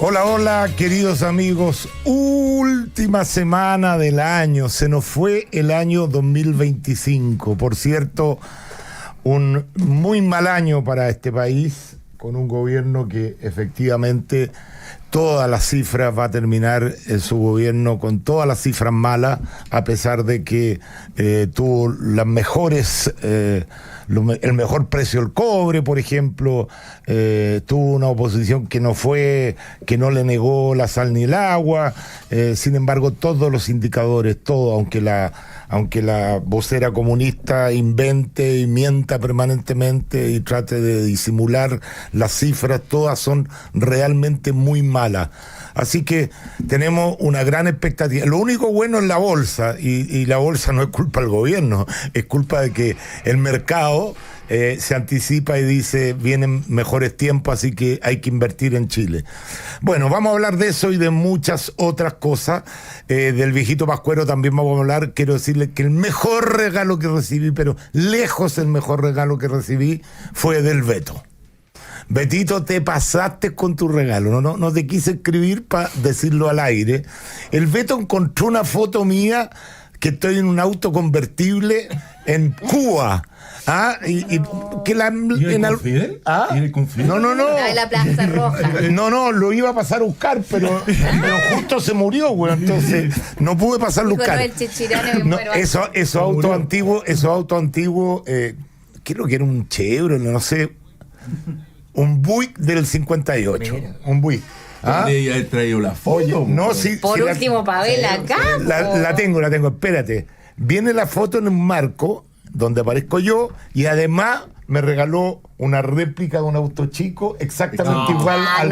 Hola, hola, queridos amigos. Última semana del año. Se nos fue el año 2025. Por cierto, un muy mal año para este país, con un gobierno que efectivamente todas las cifras va a terminar su gobierno con todas las cifras malas, a pesar de que tuvo las mejores, el mejor precio del cobre, por ejemplo, tuvo una oposición que no le negó la sal ni el agua, sin embargo todos los indicadores, todo, aunque la vocera comunista invente y mienta permanentemente y trate de disimular las cifras, todas son realmente muy malas. Así que tenemos una gran expectativa. Lo único bueno es la bolsa, y la bolsa no es culpa del gobierno, es culpa de que el mercado se anticipa y dice vienen mejores tiempos, así que hay que invertir en Chile. Bueno, vamos a hablar de eso y de muchas otras cosas. Del viejito Pascuero también vamos a hablar. Quiero decirle que el mejor regalo que recibí, pero lejos el mejor regalo que recibí, fue del Beto. Betito, te pasaste con tu regalo, no te quise escribir para decirlo al aire. El Beto encontró una foto mía que estoy en un auto convertible en Cuba. ¿Y el Fidel? No. En la Plaza Roja. No, lo iba a pasar a buscar, pero justo se murió, güey, entonces no pude pasarlo a buscar. Esos autos antiguos, creo que era un Chevrolet, no sé, un Buick del 58. Mira. Un Buick. Podría haber traído la foto. Oye, no, sí. Por último, para verla acá. La tengo, espérate. Viene la foto en un marco donde aparezco yo y además me regaló una réplica de un auto chico exactamente igual al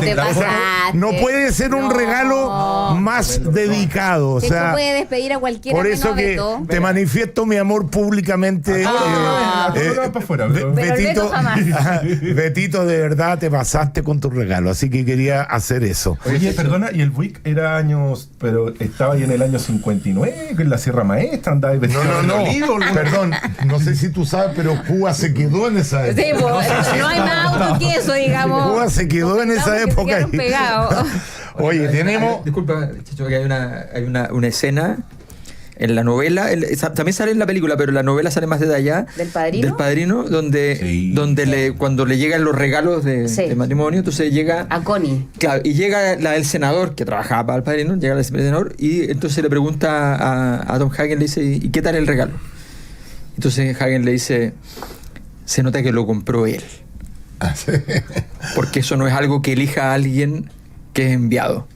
te pasaste. No puede ser un regalo más dedicado. O sea, tú puedes despedir a cualquiera. Por eso que te manifiesto mi amor públicamente. Betito, de verdad te pasaste con tu regalo, así que quería hacer eso. Oye, perdona, y el Buick era años, pero estaba ahí en el año 59, en la Sierra Maestra, andaba ahí vestido. No, perdón, no sé si tú sabes, pero Cuba se quedó en esa época. Sí, pues, no hay más auto que eso, digamos. Cuba se quedó en esa época. Oye, tenemos... Disculpa, Chicho, que hay una escena en la novela, también sale en la película, pero la novela sale más detallada. ¿Del Padrino? Del Padrino, donde cuando le llegan los regalos de matrimonio, entonces llega... A Connie. Claro, y llega la del senador, que trabajaba para el Padrino, llega la del senador, y entonces le pregunta a Tom Hagen, le dice, ¿y qué tal el regalo? Entonces Hagen le dice, se nota que lo compró él. Porque eso no es algo que elija a alguien que es enviado.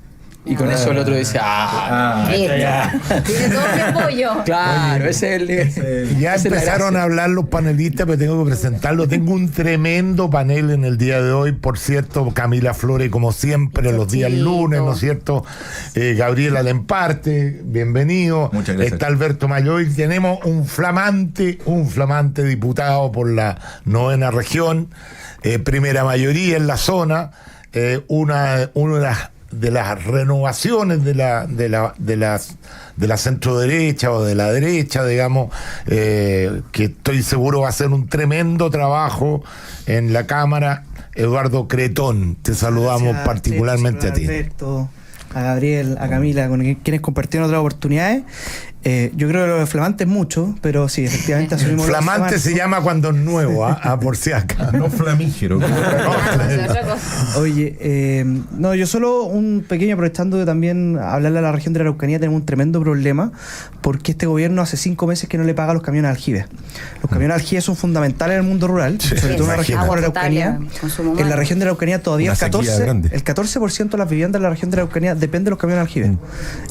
Y con eso el otro dice, ya. Tiene todo el pollo. Claro, ese es el... Ya empezaron a hablar los panelistas, pero tengo que presentarlo. Tengo un tremendo panel en el día de hoy. Por cierto, Camila Flores, como siempre, los días lunes, ¿no es cierto? Gabriela Lemparte, bienvenido. Muchas gracias. Está Alberto Mayoy. Tenemos un flamante diputado por la 9ª región, primera mayoría en la zona, una de las renovaciones de la centro derecha o de la derecha, digamos, que estoy seguro va a hacer un tremendo trabajo en la Cámara. Eduardo Cretón, te saludamos. Gracias, particularmente a ti. Alberto, a Gabriel, a Camila, con quienes compartieron otras oportunidades. Yo creo que lo de flamante es mucho, pero sí, efectivamente asumimos. Flamante se llama cuando es nuevo, por si acaso. No flamígero. Oye, yo solo un pequeño, aprovechando de también hablarle a la región de la Araucanía, tenemos un tremendo problema, porque este gobierno hace 5 meses que no le paga los camiones de aljibe. Los camiones de aljibe son fundamentales en el mundo rural, sobre todo en la región de la Araucanía. En la región de la Araucanía todavía el 14% de las viviendas de la región de la Araucanía dependen de los camiones de aljibe.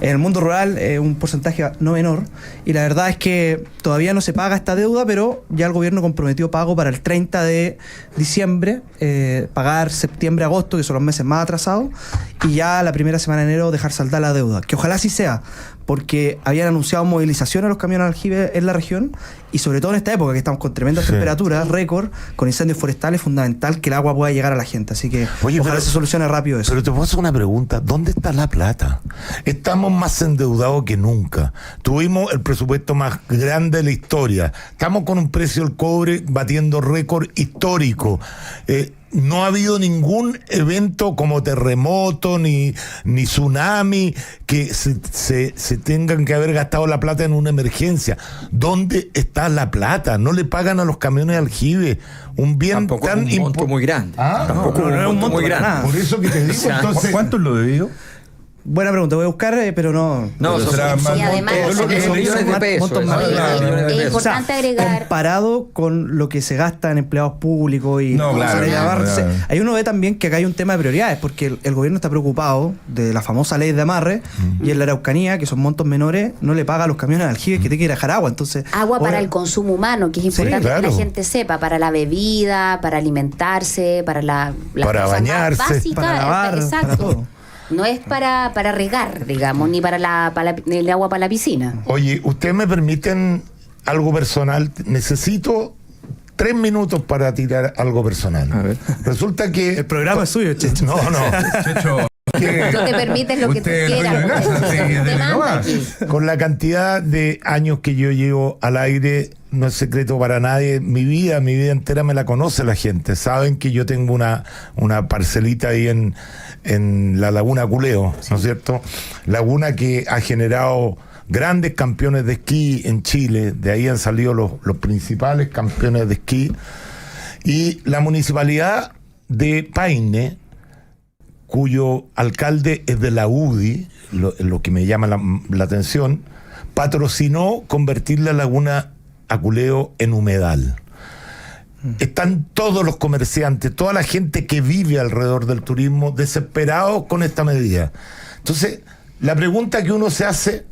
En el mundo rural un porcentaje no menor, y la verdad es que todavía no se paga esta deuda, pero ya el gobierno comprometió pago para el 30 de diciembre, pagar septiembre, agosto, que son los meses más atrasados, y ya la primera semana de enero dejar saldar la deuda, que ojalá así sea, porque habían anunciado movilización a los camiones de aljibe en la región, y sobre todo en esta época que estamos con tremendas temperaturas, récord, con incendios forestales, fundamental que el agua pueda llegar a la gente. Así que ojalá se solucione rápido eso. Pero te puedo hacer una pregunta, ¿dónde está la plata? Estamos más endeudados que nunca. Tuvimos el presupuesto más grande de la historia. Estamos con un precio del cobre batiendo récord histórico. no ha habido ningún evento como terremoto ni tsunami que se tengan que haber gastado la plata en una emergencia. ¿Dónde está la plata? No le pagan a los camiones de aljibe un bien Tampoco tan es un monto muy grande. Tampoco no es un monto muy grande. nada. Por eso que te digo, O sea, entonces, ¿Cuánto es lo debido? Buena pregunta, voy a buscar, pero no. No, Pero son será más y además millones de pesos. montos más Oye, grandes. millones de es pesos. importante agregar. Comparado con lo que se gasta en empleados públicos y No, claro, claro. Ahí uno ve también que acá hay un tema de prioridades, porque el gobierno está preocupado de la famosa ley de amarre, y en la Araucanía, que son montos menores, no le paga a los camiones de aljibe que tienen que ir a dejar agua. Entonces, Agua para ahora- el consumo humano, que es Sí, importante claro. que la gente sepa, para la bebida, para alimentarse, para las Para cosas más bañarse, básicas, para lavar, exacto. para todo. No es para regar, digamos, ni para el agua para la piscina. oye, ¿ustedes me permiten algo personal? Necesito 3 minutos para tirar algo personal. A ver. Resulta que... El programa es suyo, Checho. No, no. Checho, que Tú te permites lo que tú Usted es quieras. dueño de casa, porque sí, te dele manda nomás. aquí. con la cantidad de años que yo llevo al aire, no es secreto para nadie, mi vida entera me la conoce la gente. Saben que yo tengo una parcelita ahí en la Laguna Culeo, ¿no es cierto? Laguna que ha generado grandes campeones de esquí en Chile, de ahí han salido los principales campeones de esquí. Y la municipalidad de Paine, cuyo alcalde es de la UDI, lo que me llama la atención, patrocinó convertir la Laguna Aculeo en humedal. Están todos los comerciantes, toda la gente que vive alrededor del turismo desesperados con esta medida. Entonces, la pregunta que uno se hace,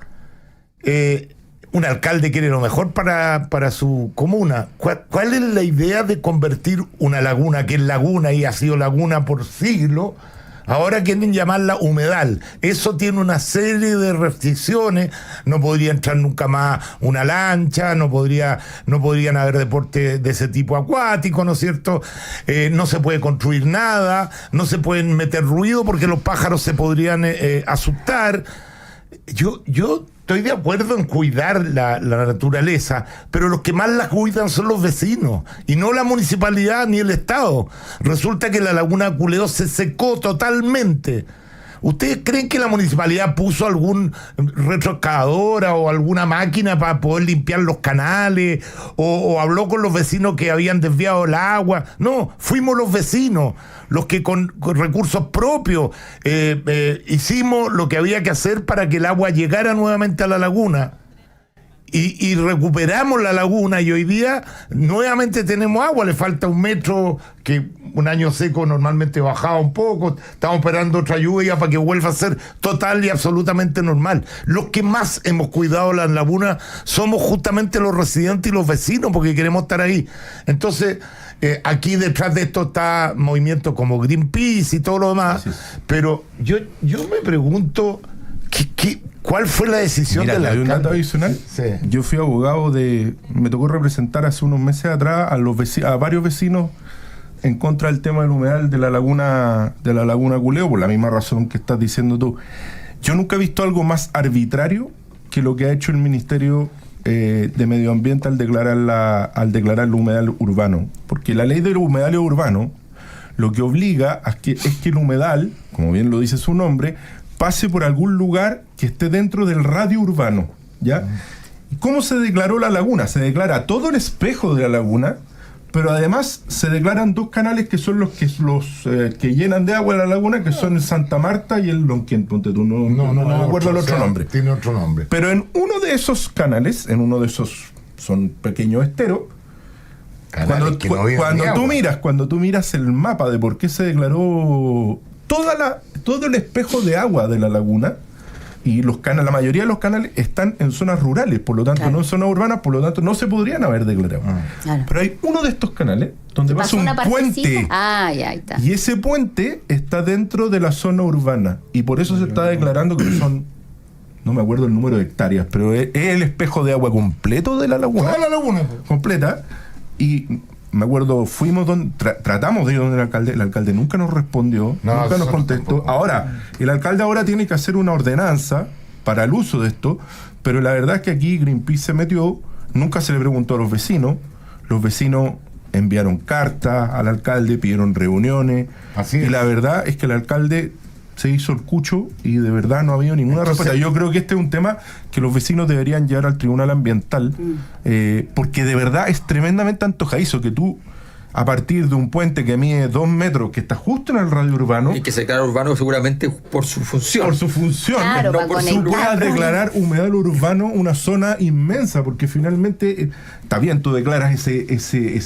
un alcalde quiere lo mejor para su comuna. ¿Cuál es la idea de convertir una laguna, que es laguna y ha sido laguna por siglos, ahora quieren llamarla humedal? Eso tiene una serie de restricciones. No podría entrar nunca más una lancha, no podrían haber deportes de ese tipo acuático, ¿no es cierto? No se puede construir nada, no se pueden meter ruido porque los pájaros se podrían asustar. Yo estoy de acuerdo en cuidar la naturaleza, pero los que más la cuidan son los vecinos, y no la municipalidad ni el Estado. Resulta que la Laguna Culeo se secó totalmente. ¿Ustedes creen que la municipalidad puso algún retroexcavadora o alguna máquina para poder limpiar los canales? ¿O habló con los vecinos que habían desviado el agua? No, fuimos los vecinos los que con recursos propios hicimos lo que había que hacer para que el agua llegara nuevamente a la laguna. Y recuperamos la laguna, y hoy día nuevamente tenemos agua. Le falta 1 metro, que un año seco normalmente bajaba un poco. Estamos esperando otra lluvia para que vuelva a ser total y absolutamente normal. Los que más hemos cuidado la laguna somos justamente los residentes y los vecinos, porque queremos estar ahí. Entonces, aquí detrás de esto está movimientos como Greenpeace y todo lo demás. Sí. Pero yo me pregunto, ¿cuál fue la decisión mira, del te doy un dato alcalde? adicional. Sí. Yo fui abogado me tocó representar hace unos meses atrás a varios vecinos en contra del tema del humedal de la laguna Culeo, por la misma razón que estás diciendo tú. Yo nunca he visto algo más arbitrario que lo que ha hecho el Ministerio de Medio Ambiente al declarar el humedal urbano. Porque la ley del humedal urbano lo que obliga es que el humedal, como bien lo dice su nombre, pase por algún lugar que esté dentro del radio urbano, ¿ya? ¿Y cómo se declaró la laguna? Se declara todo el espejo de la laguna, pero además se declaran 2 canales que son los que llenan de agua la laguna, que son el Santa Marta y el Lonquén. Ponte tú, no me acuerdo el otro nombre. Tiene otro nombre. Pero en uno de esos canales, son pequeños esteros, Canales que no vienen cuando de agua. tú miras el mapa de por qué se declaró todo el espejo de agua de la laguna, y la mayoría de los canales están en zonas rurales, por lo tanto Claro. no en zonas urbanas, por lo tanto no se podrían haber declarado. Claro. Pero hay uno de estos canales donde pasa ¿Pasó un una partecita? puente, Ah, ya, ahí está. y ese puente está dentro de la zona urbana, y por eso se está declarando que son, no me acuerdo el número de hectáreas, pero es el espejo de agua completo de la laguna. Toda la laguna. Completa. Y me acuerdo, tratamos de ir donde el alcalde nunca nos respondió, No, nunca nos eso contestó. tampoco. Ahora, el alcalde ahora tiene que hacer una ordenanza para el uso de esto, pero la verdad es que aquí Greenpeace se metió, nunca se le preguntó a los vecinos enviaron cartas al alcalde, pidieron reuniones. Así y es. la verdad es que el alcalde se hizo el cucho y de verdad no ha habido ninguna respuesta. Yo creo que este es un tema que los vecinos deberían llevar al tribunal ambiental, porque de verdad es tremendamente antojadizo que tú, a partir de un puente que mide 2 metros, que está justo en el radio urbano, Y que se declara urbano seguramente por su función. por su función, Claro, no para por su conectar, puedas ¿no? declarar humedal urbano una zona inmensa, porque finalmente está bien, tú declaras ese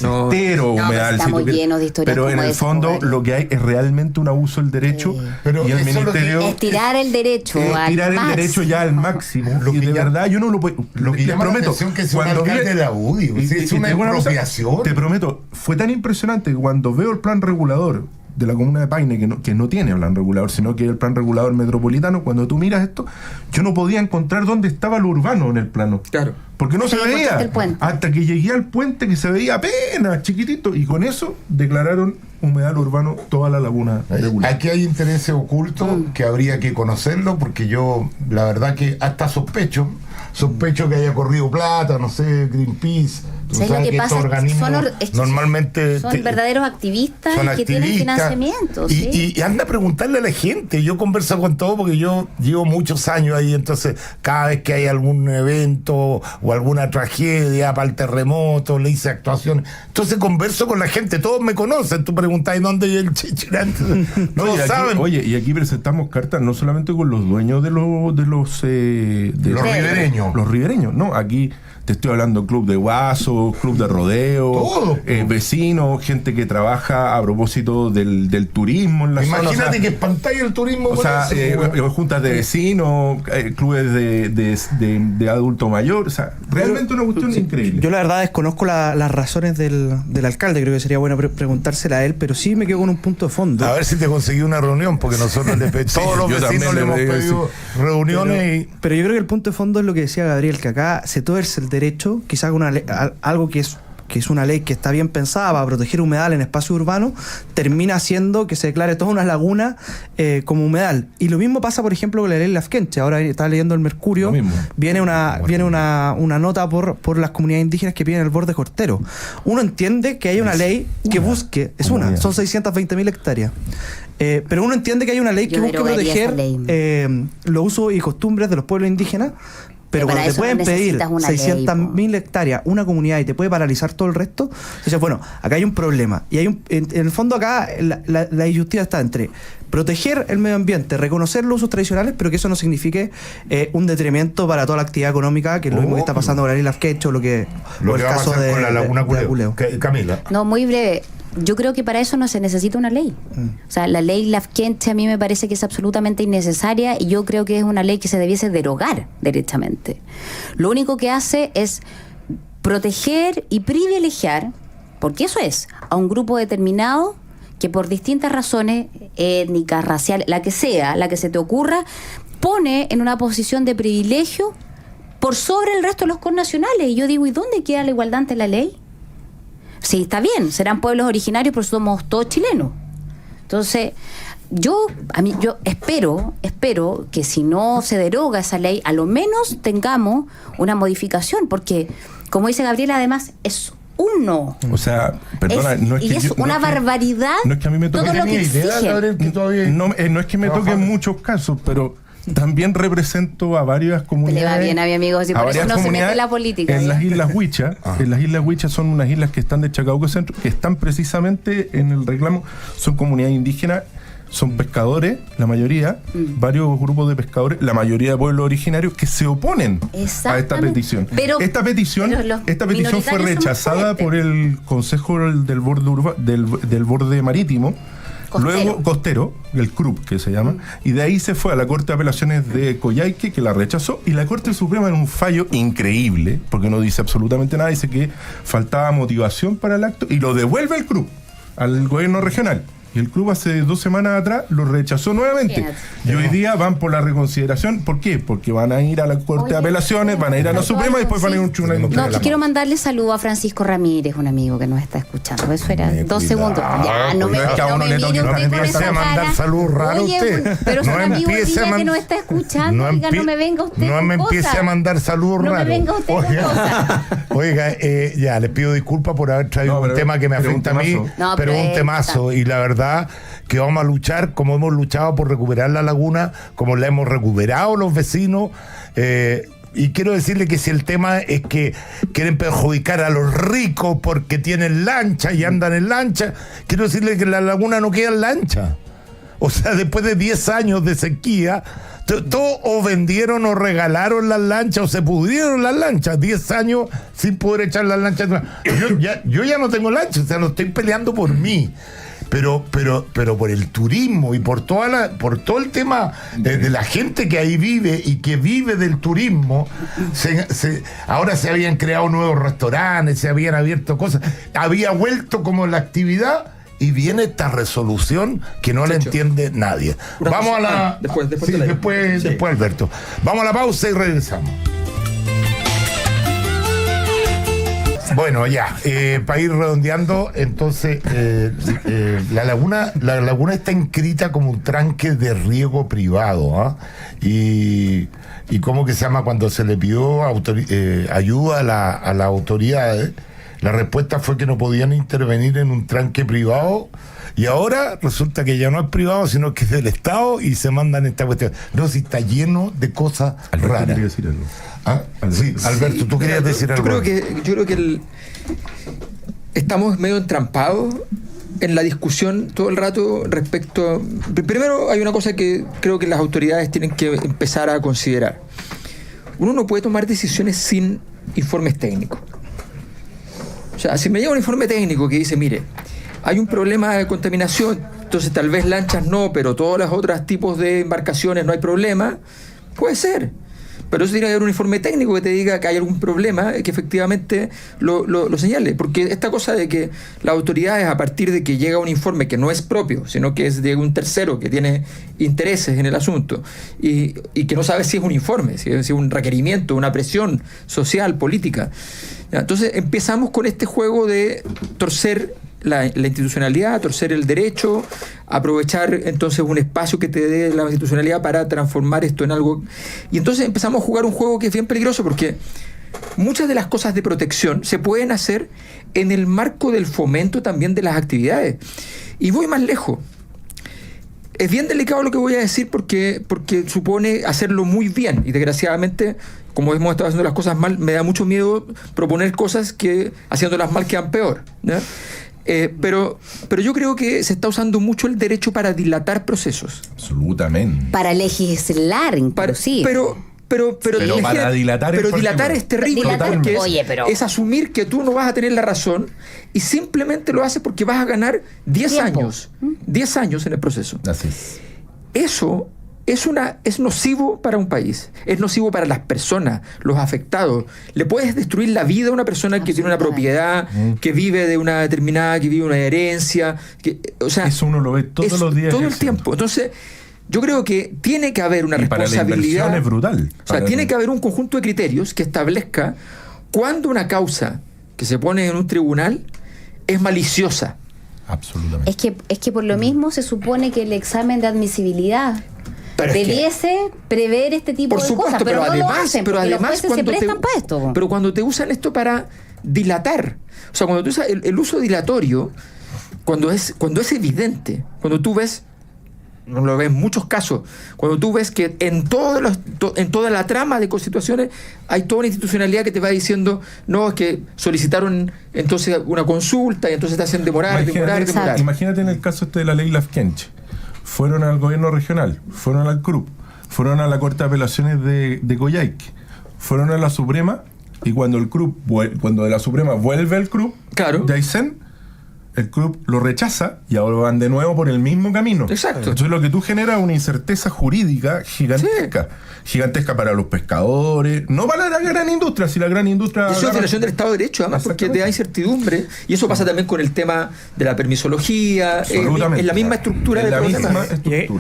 No, estero no, humedal, estamos tú quieres, llenos de historias pero en como el esa, fondo Mario. lo que hay es realmente un abuso del derecho, Pero y el eso es lo que- ministerio Estirar el derecho al tirar el máximo. derecho ya al máximo. Lo Y que de llama- verdad yo no lo puedo. Lo que te llama la prometo, atención que es un cuando alcalde vi- de la UDI, o sea, es una te digo cosa, expropiación. te prometo, fue tan impresionante que cuando veo el plan regulador de la comuna de Paine, que no tiene plan regulador, sino que es el plan regulador metropolitano, cuando tú miras esto, yo no podía encontrar dónde estaba lo urbano en el plano. Claro. Porque no se Hasta que veía. encontraste el puente. Hasta que llegué al puente que se veía apenas, chiquitito. Y con eso declararon humedal urbano toda la laguna de Bulnes. Aquí hay intereses ocultos que habría que conocerlo, porque yo, la verdad que hasta sospecho que haya corrido plata, no sé, Greenpeace. Tú ¿Sabes lo sabes que pasa? estos organismos Es que normalmente son verdaderos activistas son que tienen activistas. financiamiento. ¿sí? Y anda a preguntarle a la gente. Yo converso con todo porque yo llevo muchos años ahí, entonces cada vez que hay algún evento o alguna tragedia para el terremoto, le hice actuaciones. Entonces converso con la gente, todos me conocen. Tú preguntas ¿dónde hay el Chichirán? No, Todos y aquí, saben. oye, y aquí presentamos cartas no solamente con los dueños de los Los ribereños. Los ribereños, no, aquí te estoy hablando club de guaso, club de rodeo, Todo. vecinos, gente que trabaja a propósito del turismo en la zona. Imagínate O sea, que espantalla el turismo. o con sea, eso, pues. juntas de vecinos, clubes de adulto mayor, o sea, realmente una cuestión increíble. Yo la verdad desconozco las razones del alcalde, creo que sería bueno preguntársela a él, pero sí me quedo con un punto de fondo. A ver si te conseguí una reunión, porque nosotros todos los yo vecinos también le le hemos digo, pedido reuniones Pero yo creo que el punto de fondo es lo que decía Gabriel, que acá se tuerce el derecho, quizás algo que es una ley que está bien pensada para proteger humedal en espacio urbano, termina haciendo que se declare toda una laguna como humedal. Y lo mismo pasa, por ejemplo, con la ley Lafkenche. Ahora estaba leyendo el Mercurio, Lo mismo. viene una nota por las comunidades indígenas que piden el borde costero. Uno entiende que hay una ley que busque, son 620.000 hectáreas. Pero uno entiende que hay una ley que Yo busca derogaría esa proteger ley. los usos y costumbres de los pueblos indígenas. Pero para cuando te eso pueden no pedir necesitas una ley, 600.000 hectáreas, una comunidad, y te puede paralizar todo el resto, dices, bueno, acá hay un problema. Y en el fondo acá la disyuntiva está entre proteger el medio ambiente, reconocer los usos tradicionales, pero que eso no signifique un detrimento para toda la actividad económica, que es lo mismo que está pasando con la isla Lafkenche o lo el que va a caso pasar de con la Laguna de Culeo. Camila. No, muy breve. Yo creo que para eso no se necesita una ley. O sea, la ley Lafkenche a mí me parece que es absolutamente innecesaria y yo creo que es una ley que se debiese derogar derechamente. Lo único que hace es proteger y privilegiar, porque eso es, a un grupo determinado que por distintas razones étnicas, raciales, la que sea, la que se te ocurra, pone en una posición de privilegio por sobre el resto de los connacionales. Y yo digo, ¿y dónde queda la igualdad ante la ley? Sí, está bien, serán pueblos originarios, pero somos todos chilenos. Entonces, yo espero que si no se deroga esa ley, a lo menos tengamos una modificación, porque, como dice Gabriela, además es uno. O sea, perdona, Es- no es y que es yo- no una es que- barbaridad no es que a mí me toque todo lo que Tenía idea, exigen. Gabriel, que todavía no es que me toque en muchos casos, pero también represento a varias comunidades. Le va bien a mi amigo, si a por eso varias no se mete en comunidades la política. En ¿ya? las Islas Huicha, en las Islas Huicha son unas islas que están de Chacabuco Centro, que están precisamente en el reclamo, son comunidades indígenas, son pescadores, la mayoría, varios grupos de pescadores, la mayoría de pueblos originarios que se oponen a esta Exactamente. petición. Pero esta petición los fue minoritarios son más rechazada fuertes. por el Consejo del Borde del Borde Marítimo. Costero. Luego Costero, el CRUP que se llama, y de ahí se fue a la Corte de Apelaciones de Coyhaique, que la rechazó, y la Corte Suprema en un fallo increíble, porque no dice absolutamente nada, dice que faltaba motivación para el acto, y lo devuelve el CRUP al gobierno regional. Y el club hace 2 semanas atrás lo rechazó nuevamente. Fíjate. Y hoy día van por la reconsideración. ¿Por qué? Porque van a ir a la Corte Oye, de Apelaciones, van a ir a la pero Suprema y después van a ir a un tribunal Sí. industrial. No, que quiero mandarle saludo a Francisco Ramírez, un amigo que nos está escuchando. Eso era Cuidado, 2 segundos. Ya, no me, cuidado, que a no uno me le mire toque usted una con empiece esa a mandar cara. saludos raros Oye, usted. pero No son amigos empiece a diga que man- no está escuchando. Oiga, no me venga usted no con me empiece cosas. a mandar saludos No me raros. venga usted con cosas. Oiga, ya, les pido disculpas por haber traído No, un pero- tema que me pero afecta a un mí, temazo. No, pero pero un es- temazo. Y la verdad que vamos a luchar como hemos luchado por recuperar la laguna, como la hemos recuperado los vecinos. Y quiero decirle que si el tema es que quieren perjudicar a los ricos porque tienen lancha y andan en lancha, quiero decirle que la laguna no queda en lancha. O sea, después de 10 años de sequía, todos o vendieron o regalaron las lanchas o se pudrieron las lanchas. 10 años sin poder echar las lanchas. Yo ya no tengo lancha, o sea, no estoy peleando por mí. Pero por el turismo y por por todo el tema de la gente que ahí vive y que vive del turismo, ahora se habían creado nuevos restaurantes, se habían abierto cosas, había vuelto como la actividad. Y viene esta resolución que no la Checho. entiende nadie. Una Vamos cosa- a la. ah, después sí, de la- después, sí. después, Alberto. Vamos a la pausa y regresamos. Bueno, ya, para ir redondeando, entonces la laguna está inscrita como un tranque de riego privado, ¿ah? Y cómo que se llama cuando se le pidió ayuda a las autoridades. La respuesta fue que no podían intervenir en un tranque privado y ahora resulta que ya no es privado, sino que es del Estado y se mandan esta cuestión. No, si está lleno de cosas Alberto raras. quería decir algo. ¿Ah? Sí, Alberto, tú querías decir algo. Yo creo que estamos medio entrampados en la discusión todo el rato respecto. Primero, hay una cosa que creo que las autoridades tienen que empezar a considerar. Uno no puede tomar decisiones sin informes técnicos. O sea, si me llega un informe técnico que dice, mire, hay un problema de contaminación, entonces tal vez lanchas no, pero todos los otros tipos de embarcaciones no hay problema, puede ser. Pero eso tiene que haber un informe técnico que te diga que hay algún problema, que efectivamente lo señale. Porque esta cosa de que las autoridades, a partir de que llega un informe que no es propio, sino que es de un tercero que tiene intereses en el asunto, y que no sabe si es un informe, si es un requerimiento, una presión social, política. ¿Ya? Entonces empezamos con este juego de torcer la institucionalidad, torcer el derecho, aprovechar entonces un espacio que te dé la institucionalidad para transformar esto en algo. Y entonces empezamos a jugar un juego que es bien peligroso porque muchas de las cosas de protección se pueden hacer en el marco del fomento también de las actividades. Y voy más lejos. Es bien delicado lo que voy a decir porque supone hacerlo muy bien y desgraciadamente, como hemos estado haciendo las cosas mal, me da mucho miedo proponer cosas que haciéndolas mal quedan peor, ¿no? Pero yo creo que se está usando mucho el derecho para dilatar procesos. Absolutamente. Para legislar, inclusive. Pero para dilatar pero es dilatar porque- es terrible Dilatar, porque oye, pero- es asumir que tú no vas a tener la razón y simplemente lo haces porque vas a ganar 10 Tiempo. años. 10 años en el proceso. Así es. Eso es nocivo para un país, es nocivo para las personas, los afectados. Le puedes destruir la vida a una persona que tiene una propiedad, que vive de una determinada, que vive una herencia. O sea, Eso uno lo ve todos los días todo el ejerciendo. tiempo. Entonces, yo creo que tiene que haber una Y para la responsabilidad. inversión es brutal. O sea, Para- tiene que haber un conjunto de criterios que establezca cuándo una causa que se pone en un tribunal es maliciosa. Absolutamente. Es que por lo mismo se supone que el examen de admisibilidad Pero es que- debiese prever este tipo Por de supuesto, cosas, pero, no además, lo hacen, pero porque además los jueces se prestan para esto. Po. pero cuando te usan esto para dilatar, o sea, cuando tú usas el uso dilatorio, cuando es evidente, cuando tú ves, no lo ves en muchos casos, cuando tú ves que en toda la trama de constituciones hay toda una institucionalidad que te va diciendo, no, es que solicitaron entonces una consulta y entonces te hacen demorar. Imagínate en el caso de la ley Lafkench. Fueron al gobierno regional, fueron al CRUP, fueron a la Corte de Apelaciones de Coyhaique, fueron a la Suprema y cuando el CRUP, cuando de la Suprema vuelve al CRUP, Claro. de Aysén, el club lo rechaza y ahora van de nuevo por el mismo camino. Exacto. Entonces lo que tú generas es una incerteza jurídica gigantesca. Gigantesca para los pescadores, no para la gran industria, si la gran industria... Eso es violación del Estado de Derecho, además, porque te da incertidumbre. Y eso pasa también con el tema de la permisología. Es la misma estructura del problema.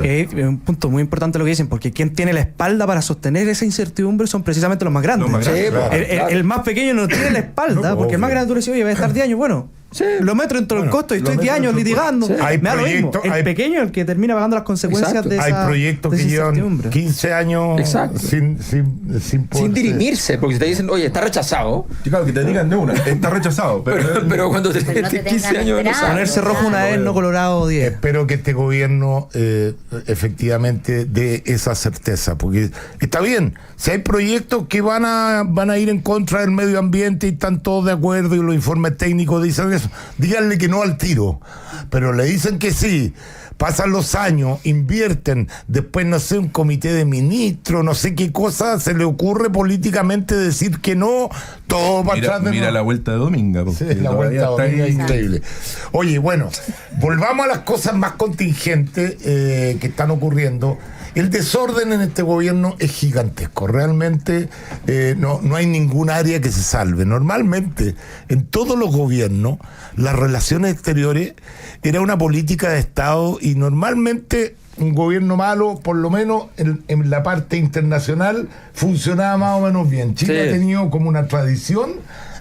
Es un punto muy importante lo que dicen, porque quien tiene la espalda para sostener esa incertidumbre son precisamente los más grandes. El más pequeño no tiene la espalda, porque el más grande tú le dices, oye, va a estar 10 años, bueno... Sí. Lo meto dentro del costo y estoy 10 años litigando. Sí. Me da lo mismo. El pequeño es el que termina pagando las consecuencias de esa Hay proyectos que llevan 15 años sin dirimirse, porque si te dicen, oye, está rechazado. Claro, que te digan de una, está rechazado. Pero cuando te 15 años no sabes. Ponerse rojo una vez, no colorado 10. Espero que este gobierno efectivamente dé esa certeza, porque está bien, si hay proyectos que van a ir en contra del medio ambiente y están todos de acuerdo y los informes técnicos dicen eso, díganle que no al tiro, pero le dicen que sí. Pasan los años, invierten, después no sé, un comité de ministros, no sé qué cosa se le ocurre políticamente decir que no, todo para atrás. Mira la vuelta de Dominga. Sí, la vuelta de Dominga es increíble. Oye, bueno, volvamos a las cosas más contingentes que están ocurriendo. El desorden en este gobierno es gigantesco. Realmente no hay ningún área que se salve. Normalmente, en todos los gobiernos, las relaciones exteriores era una política de Estado y normalmente un gobierno malo, por lo menos en la parte internacional, funcionaba más o menos bien. Chile ha tenido como una tradición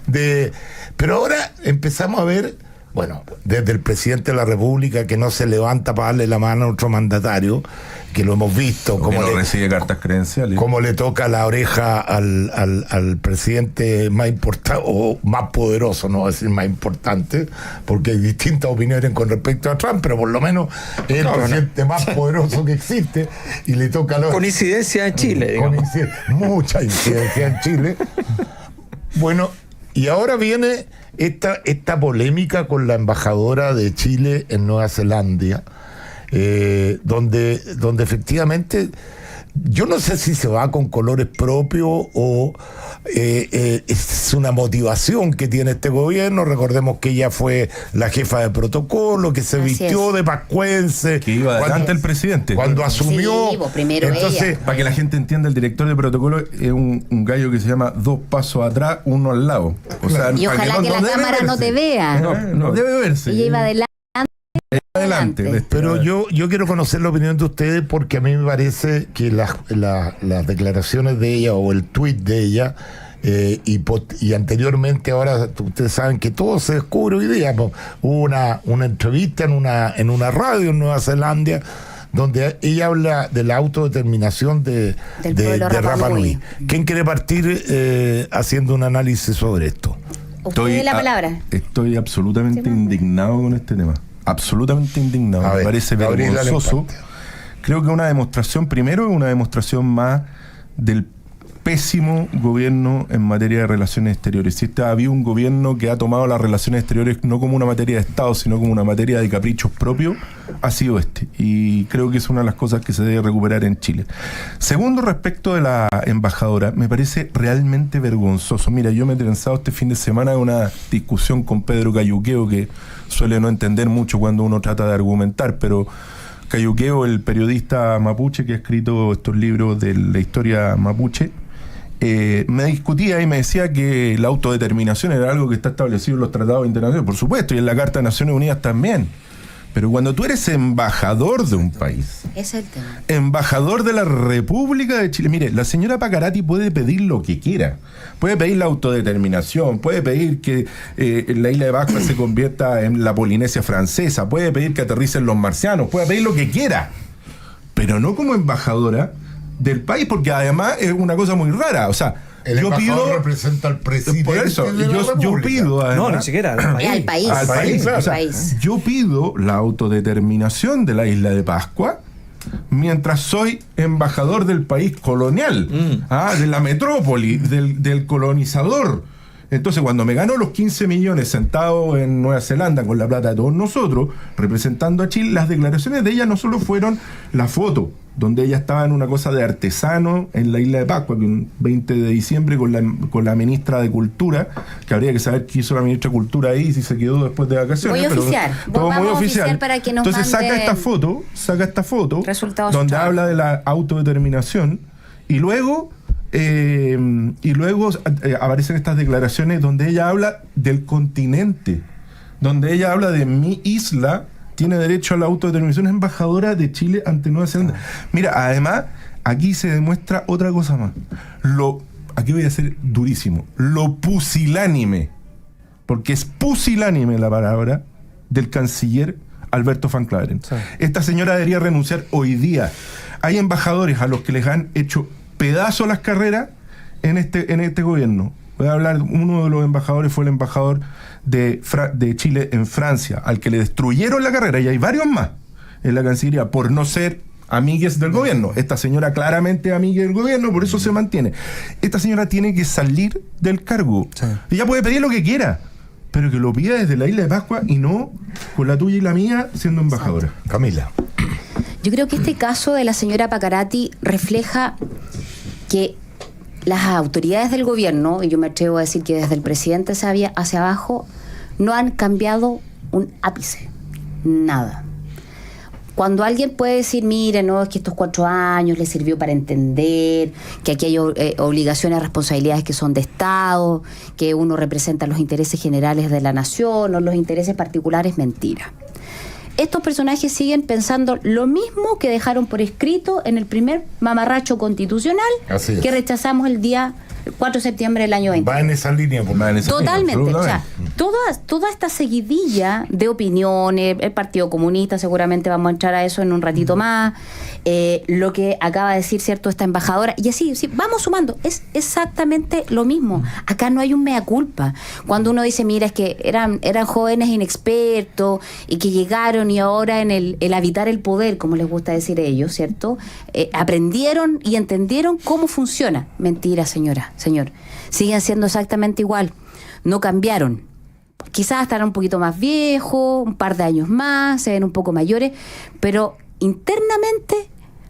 de... Pero ahora empezamos a ver... Bueno, desde el presidente de la República que no se levanta para darle la mano a otro mandatario, que lo hemos visto, como no recibe cartas credenciales, como le toca la oreja al presidente más importante o más poderoso, no voy a decir más importante, porque hay distintas opiniones con respecto a Trump, pero por lo menos es el presidente más poderoso que existe y le toca la oreja. Con incidencia en Chile, digamos. Mucha incidencia en Chile. Bueno, y ahora viene esta polémica con la embajadora de Chile en Nueva Zelanda, donde efectivamente yo no sé si se va con colores propios o es una motivación que tiene este gobierno. Recordemos que ella fue la jefa de protocolo, que se vistió de pascuense, que iba adelante el presidente cuando asumió. Sí, primero entonces, ella. Para que la gente entienda, el director de protocolo es un gallo que se llama 2 pasos atrás, 1 al lado. O sea, y ojalá que la cámara no te vea. No debe verse. Ella iba adelante. Pero yo quiero conocer la opinión de ustedes, porque a mí me parece que las declaraciones de ella o el tuit de ella y anteriormente, ahora ustedes saben que todo se descubre hoy día. Hubo una entrevista en una radio en Nueva Zelanda donde ella habla de la autodeterminación de Rapa Nui. ¿Quién quiere partir haciendo un análisis sobre esto? Usted la palabra. Estoy absolutamente indignado con este tema. Absolutamente indignado. Me parece vergonzoso. Creo que una demostración, primero, es una demostración más del pésimo gobierno en materia de relaciones exteriores. Si había un gobierno que ha tomado las relaciones exteriores no como una materia de Estado, sino como una materia de caprichos propios, ha sido este. Y creo que es una de las cosas que se debe recuperar en Chile. Segundo, respecto de la embajadora, me parece realmente vergonzoso. Mira, yo me he trenzado este fin de semana en una discusión con Pedro Cayuqueo, que suele no entender mucho cuando uno trata de argumentar, pero Cayuqueo, el periodista mapuche que ha escrito estos libros de la historia mapuche, me discutía y me decía que la autodeterminación era algo que está establecido en los tratados internacionales, por supuesto, y en la Carta de Naciones Unidas también. Pero cuando tú eres embajador de un país, Ese es el tema. embajador de la República de Chile, mire, la señora Pacarati puede pedir lo que quiera. Puede pedir la autodeterminación, puede pedir que la isla de Pascua se convierta en la Polinesia francesa, puede pedir que aterricen los marcianos, puede pedir lo que quiera, pero no como embajadora del país, porque además es una cosa muy rara. O sea, el embajador representa al presidente. Por eso, yo pido además, no, ni siquiera al país. Al país. Al O sea, país. yo pido la autodeterminación de la isla de Pascua mientras soy embajador del país colonial, de la metrópoli, del colonizador. Entonces, cuando me ganó los 15 millones sentado en Nueva Zelanda con la plata de todos nosotros, representando a Chile, las declaraciones de ella no solo fueron la foto, donde ella estaba en una cosa de artesano en la isla de Pascua, que un 20 de diciembre con la ministra de Cultura, que habría que saber qué hizo la ministra de Cultura ahí, si se quedó después de vacaciones. Voy a oficiar. Todo Vamos muy a oficial. oficiar para que nos Entonces saca mande esta foto resultados donde trabajo. habla de la autodeterminación y luego aparecen estas declaraciones donde ella habla del continente, donde ella habla de mi isla tiene derecho a la autodeterminación, es embajadora de Chile ante Nueva Zelanda. Mira, además, aquí se demuestra otra cosa más. Aquí voy a ser durísimo. Lo pusilánime, porque es pusilánime la palabra del canciller Alberto Van Claveren. Sí. Esta señora debería renunciar hoy día. Hay embajadores a los que les han hecho pedazo las carreras en este gobierno. Voy a hablar, uno de los embajadores fue el embajador de Chile en Francia, al que le destruyeron la carrera, y hay varios más en la Cancillería por no ser amigues del gobierno. Esta señora claramente amiga del gobierno, por eso se mantiene. Esta señora tiene que salir del cargo. Sí. Ella puede pedir lo que quiera, pero que lo pida desde la isla de Pascua y no con la tuya y la mía siendo embajadora. Exacto. Camila. Yo creo que este caso de la señora Pacarati refleja que las autoridades del gobierno, y yo me atrevo a decir que desde el presidente hacia abajo, no han cambiado un ápice, nada. Cuando alguien puede decir, mire, no, es que estos 4 años le sirvió para entender que aquí hay obligaciones, responsabilidades que son de Estado, que uno representa los intereses generales de la nación o los intereses particulares, mentira. Estos personajes siguen pensando lo mismo que dejaron por escrito en el primer mamarracho constitucional que rechazamos el día 4 de septiembre del año 20. Va en esa línea. Totalmente. O sea, toda esta seguidilla de opiniones, el Partido Comunista, seguramente vamos a entrar a eso en un ratito más, lo que acaba de decir, ¿cierto?, esta embajadora, y así, sí, vamos sumando, es exactamente lo mismo. Acá no hay un mea culpa. Cuando uno dice, mira, es que eran jóvenes inexpertos y que llegaron y ahora en el habitar el poder, como les gusta decir a ellos, ¿cierto?, aprendieron y entendieron cómo funciona. Mentira, señor. Siguen siendo exactamente igual. No cambiaron. Quizás estarán un poquito más viejos, un par de años más, se ven un poco mayores, pero internamente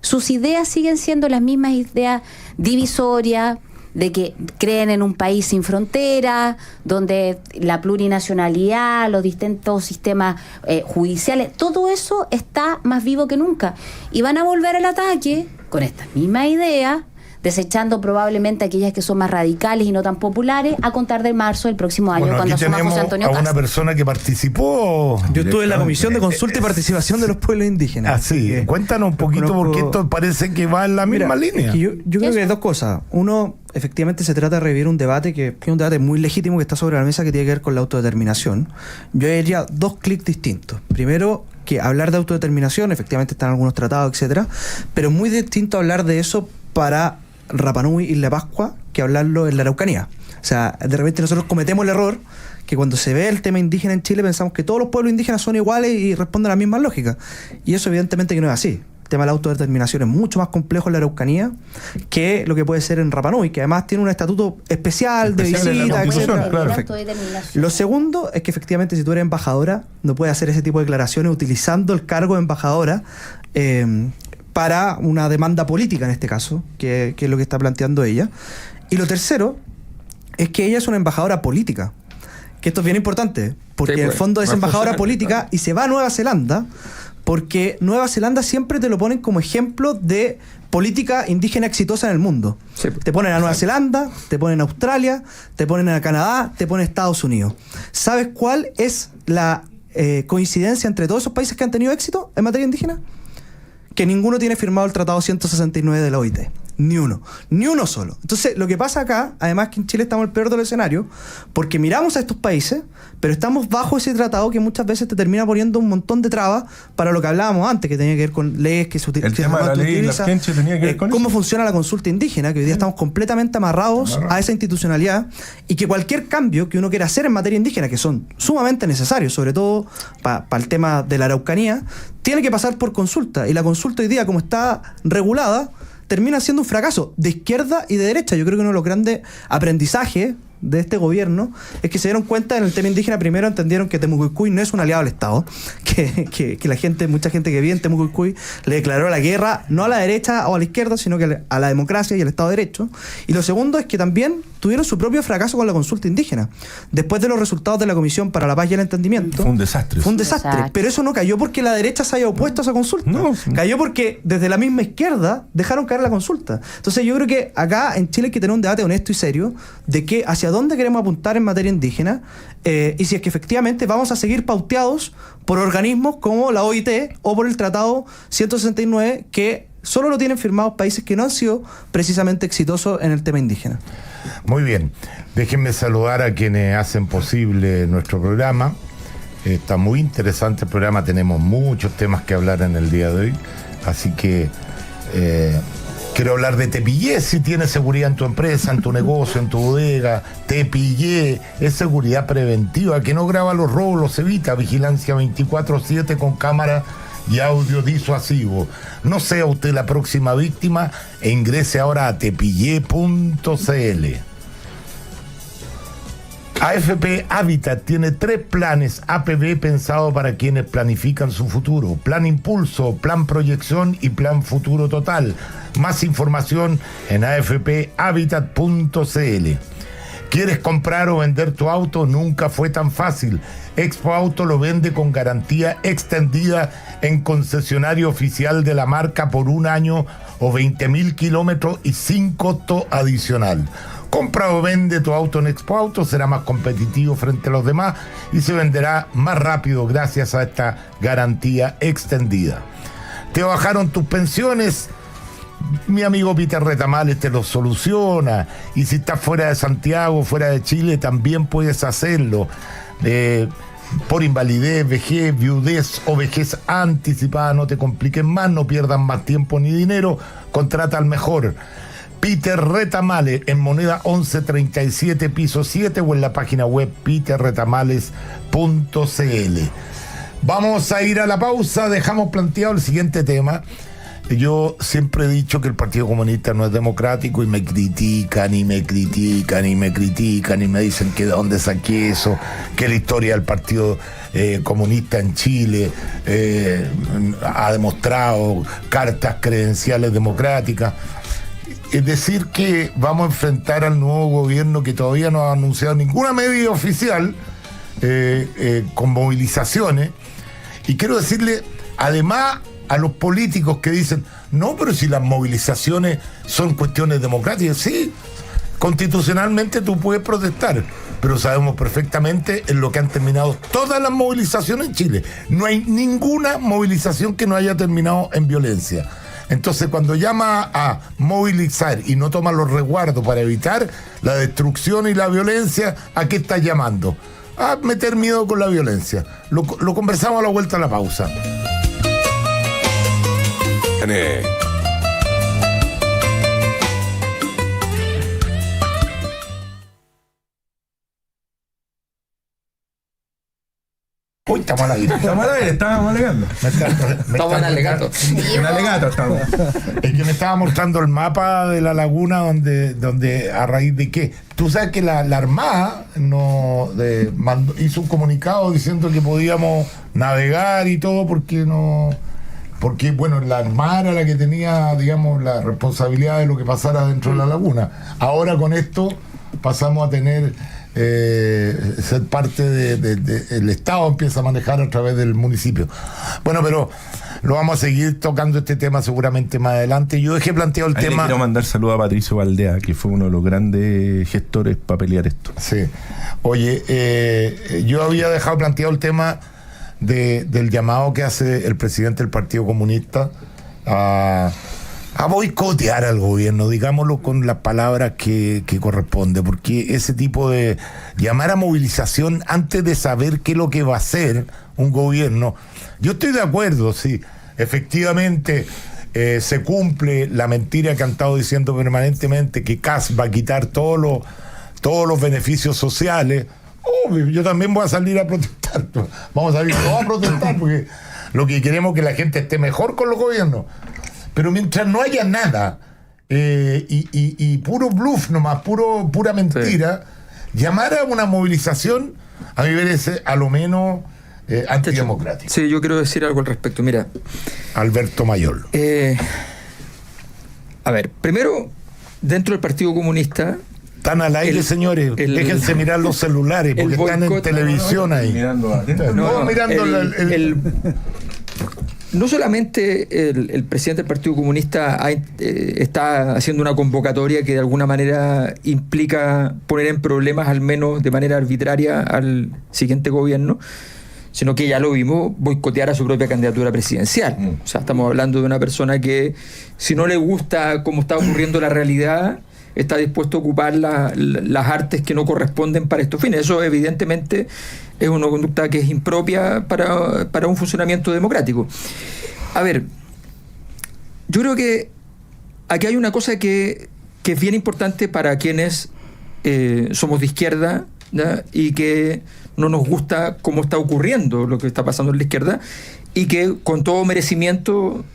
sus ideas siguen siendo las mismas ideas divisorias, de que creen en un país sin fronteras, donde la plurinacionalidad, los distintos sistemas judiciales, todo eso está más vivo que nunca. Y van a volver al ataque con estas mismas ideas, desechando probablemente aquellas que son más radicales y no tan populares, a contar de marzo del próximo año, cuando asuma José Antonio Cast. A una persona que participó. Yo estuve en la Comisión de Consulta y Participación de los Pueblos Indígenas. Así, cuéntanos un poquito, porque esto parece que va en la misma línea. Yo creo que hay dos cosas. Uno, efectivamente se trata de revivir un debate que es un debate muy legítimo que está sobre la mesa, que tiene que ver con la autodeterminación. Yo haría 2 clics distintos. Primero, que hablar de autodeterminación, efectivamente están algunos tratados, etcétera, pero es muy distinto hablar de eso para Rapa Nui y La Pascua que hablarlo en la Araucanía. O sea, de repente nosotros cometemos el error que cuando se ve el tema indígena en Chile pensamos que todos los pueblos indígenas son iguales y responden a la misma lógica. Y eso evidentemente que no es así. El tema de la autodeterminación es mucho más complejo en la Araucanía que lo que puede ser en Rapa Nui, que además tiene un estatuto especial de visita, etcétera. Claro. Lo segundo es que efectivamente si tú eres embajadora no puedes hacer ese tipo de declaraciones utilizando el cargo de embajadora para una demanda política en este caso, que es lo que está planteando ella. Y lo tercero es que ella es una embajadora política, que esto es bien importante, porque en el fondo es embajadora política y se va a Nueva Zelanda, porque Nueva Zelanda siempre te lo ponen como ejemplo de política indígena exitosa en el mundo. Sí. Te ponen a Nueva Zelanda, te ponen a Australia, te ponen a Canadá, te ponen a Estados Unidos. ¿Sabes cuál es la coincidencia entre todos esos países que han tenido éxito en materia indígena? Que ninguno tiene firmado el Tratado 169 de la OIT. Ni uno solo. Entonces, lo que pasa acá, además que en Chile estamos en el peor de los escenarios, porque miramos a estos países, pero estamos bajo ese tratado que muchas veces te termina poniendo un montón de trabas para lo que hablábamos antes, que tenía que ver con leyes que se utilizan. El tema de la ley, la gente tenía que ver con cómo eso. funciona la consulta indígena, que hoy día estamos completamente amarrados a esa institucionalidad, y que cualquier cambio que uno quiera hacer en materia indígena, que son sumamente necesarios, sobre todo para el tema de la Araucanía, tiene que pasar por consulta. Y la consulta hoy día, como está regulada, termina siendo un fracaso de izquierda y de derecha. Yo creo que uno de los grandes aprendizajes de este gobierno es que se dieron cuenta en el tema indígena. Primero entendieron que Temucuicui no es un aliado del Estado, que mucha gente que vive en Temucuicui le declaró la guerra no a la derecha o a la izquierda, sino que a la democracia y al Estado de Derecho. Y lo segundo es que también tuvieron su propio fracaso con la consulta indígena. Después de los resultados de la Comisión para la Paz y el Entendimiento, Fue un desastre. fue un desastre. Exacto. Pero eso no cayó porque la derecha se haya opuesto a esa consulta. No. Cayó porque desde la misma izquierda dejaron caer la consulta. Entonces yo creo que acá en Chile hay que tener un debate honesto y serio de que hacia dónde queremos apuntar en materia indígena, y si es que efectivamente vamos a seguir pauteados por organismos como la OIT o por el Tratado 169, que solo lo tienen firmados países que no han sido precisamente exitosos en el tema indígena. Muy bien, déjenme saludar a quienes hacen posible nuestro programa. Está muy interesante el programa, tenemos muchos temas que hablar en el día de hoy, así que quiero hablar de Te Pillé. Si tienes seguridad en tu empresa, en tu negocio, en tu bodega, Te Pillé es seguridad preventiva que no graba los robos, los evita. Vigilancia 24/7 con cámara y audio disuasivo. No sea usted la próxima víctima e ingrese ahora a tepillé.cl. AFP Habitat tiene 3 planes APB pensados para quienes planifican su futuro: Plan Impulso, Plan Proyección y Plan Futuro Total. Más información en afphabitat.cl. ¿Quieres comprar o vender tu auto? Nunca fue tan fácil. Expo Auto lo vende con garantía extendida en concesionario oficial de la marca por 1 año o 20.000 kilómetros y sin costo adicional. Compra o vende tu auto en Expo Auto, será más competitivo frente a los demás y se venderá más rápido gracias a esta garantía extendida. ¿Te bajaron tus pensiones? Mi amigo Peter Retamales te lo soluciona, y si estás fuera de Santiago, fuera de Chile, también puedes hacerlo. Por invalidez, vejez, viudez o vejez anticipada, no te compliques más, no pierdas más tiempo ni dinero, contrata al mejor. Peter Retamales en Moneda 1137 piso 7 o en la página web peterretamales.cl. Vamos a ir a la pausa, dejamos planteado el siguiente tema. Yo siempre he dicho que el Partido Comunista no es democrático y me critican y me critican y me critican y me dicen que de dónde saqué eso, que la historia del Partido Comunista en Chile ha demostrado cartas credenciales democráticas. Es decir, que vamos a enfrentar al nuevo gobierno que todavía no ha anunciado ninguna medida oficial con movilizaciones. Y quiero decirle, además, a los políticos que dicen, no, pero si las movilizaciones son cuestiones democráticas, sí, constitucionalmente tú puedes protestar, pero sabemos perfectamente en lo que han terminado todas las movilizaciones en Chile. No hay ninguna movilización que no haya terminado en violencia. Entonces, cuando llama a movilizar y no toma los resguardos para evitar la destrucción y la violencia, ¿a qué está llamando? A meter miedo con la violencia. Lo conversamos a la vuelta a la pausa. Uy, estamos al aire. Estábamos alegando. Estamos en alegato. En alegato estamos. Es que me estaba mostrando el mapa de la laguna donde a raíz de qué. Tú sabes que la Armada hizo un comunicado diciendo que podíamos navegar y todo porque bueno, la Armada era la que tenía, digamos, la responsabilidad de lo que pasara dentro de la laguna. Ahora con esto pasamos a tener ser parte del Estado, empieza a manejar a través del municipio. Bueno, pero lo vamos a seguir tocando este tema seguramente más adelante. Yo dejé planteado el tema. Quiero mandar saludos a Patricio Valdea, que fue uno de los grandes gestores para pelear esto. Sí. Oye, yo había dejado planteado el tema del llamado que hace el presidente del Partido Comunista a boicotear al gobierno, digámoslo con las palabras que corresponde, porque ese tipo de llamar a movilización antes de saber qué es lo que va a hacer un gobierno, yo estoy de acuerdo, sí, efectivamente se cumple la mentira que han estado diciendo permanentemente, que Kast va a quitar todos los beneficios sociales. Yo también voy a salir a protestar, vamos a salir todos a protestar, porque lo que queremos es que la gente esté mejor con los gobiernos. Pero mientras no haya nada y puro bluff nomás, pura mentira, llamar a una movilización, a mí me parece a lo menos antidemocrático. Sí, yo quiero decir algo al respecto. Mira, Alberto Mayol. A ver, primero, dentro del Partido Comunista... Están al aire, señores. Déjense mirar los celulares, porque están en televisión ahí. Mirando mirando no solamente el presidente del Partido Comunista está haciendo una convocatoria que de alguna manera implica poner en problemas, al menos de manera arbitraria, al siguiente gobierno, sino que ya lo vimos boicotear a su propia candidatura presidencial. O sea, estamos hablando de una persona que, si no le gusta cómo está ocurriendo la realidad, está dispuesto a ocupar las artes que no corresponden para estos fines. Eso evidentemente es una conducta que es impropia para un funcionamiento democrático. A ver, yo creo que aquí hay una cosa que es bien importante para quienes somos de izquierda, ¿ya? Y que no nos gusta cómo está ocurriendo lo que está pasando en la izquierda, y que con todo merecimiento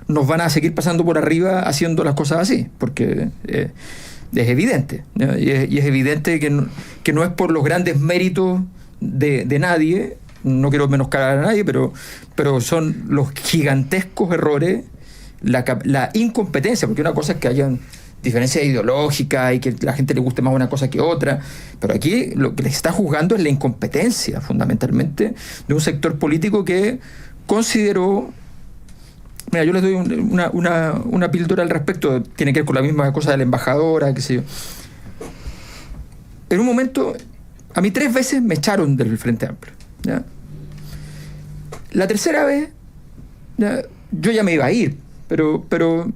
nos van a seguir pasando por arriba haciendo las cosas así, porque es evidente, ¿no? Y es evidente que no es por los grandes méritos de nadie, no quiero menoscabar a nadie, pero son los gigantescos errores, la incompetencia, porque una cosa es que hayan diferencias ideológicas y que a la gente le guste más una cosa que otra, pero aquí lo que les está juzgando es la incompetencia, fundamentalmente, de un sector político que consideró... Mira, yo les doy una píldora al respecto, tiene que ver con la misma cosa de la embajadora, qué sé yo. En un momento, a mí 3 veces me echaron del Frente Amplio, ¿ya? La tercera vez, ¿ya? Yo ya me iba a ir, pero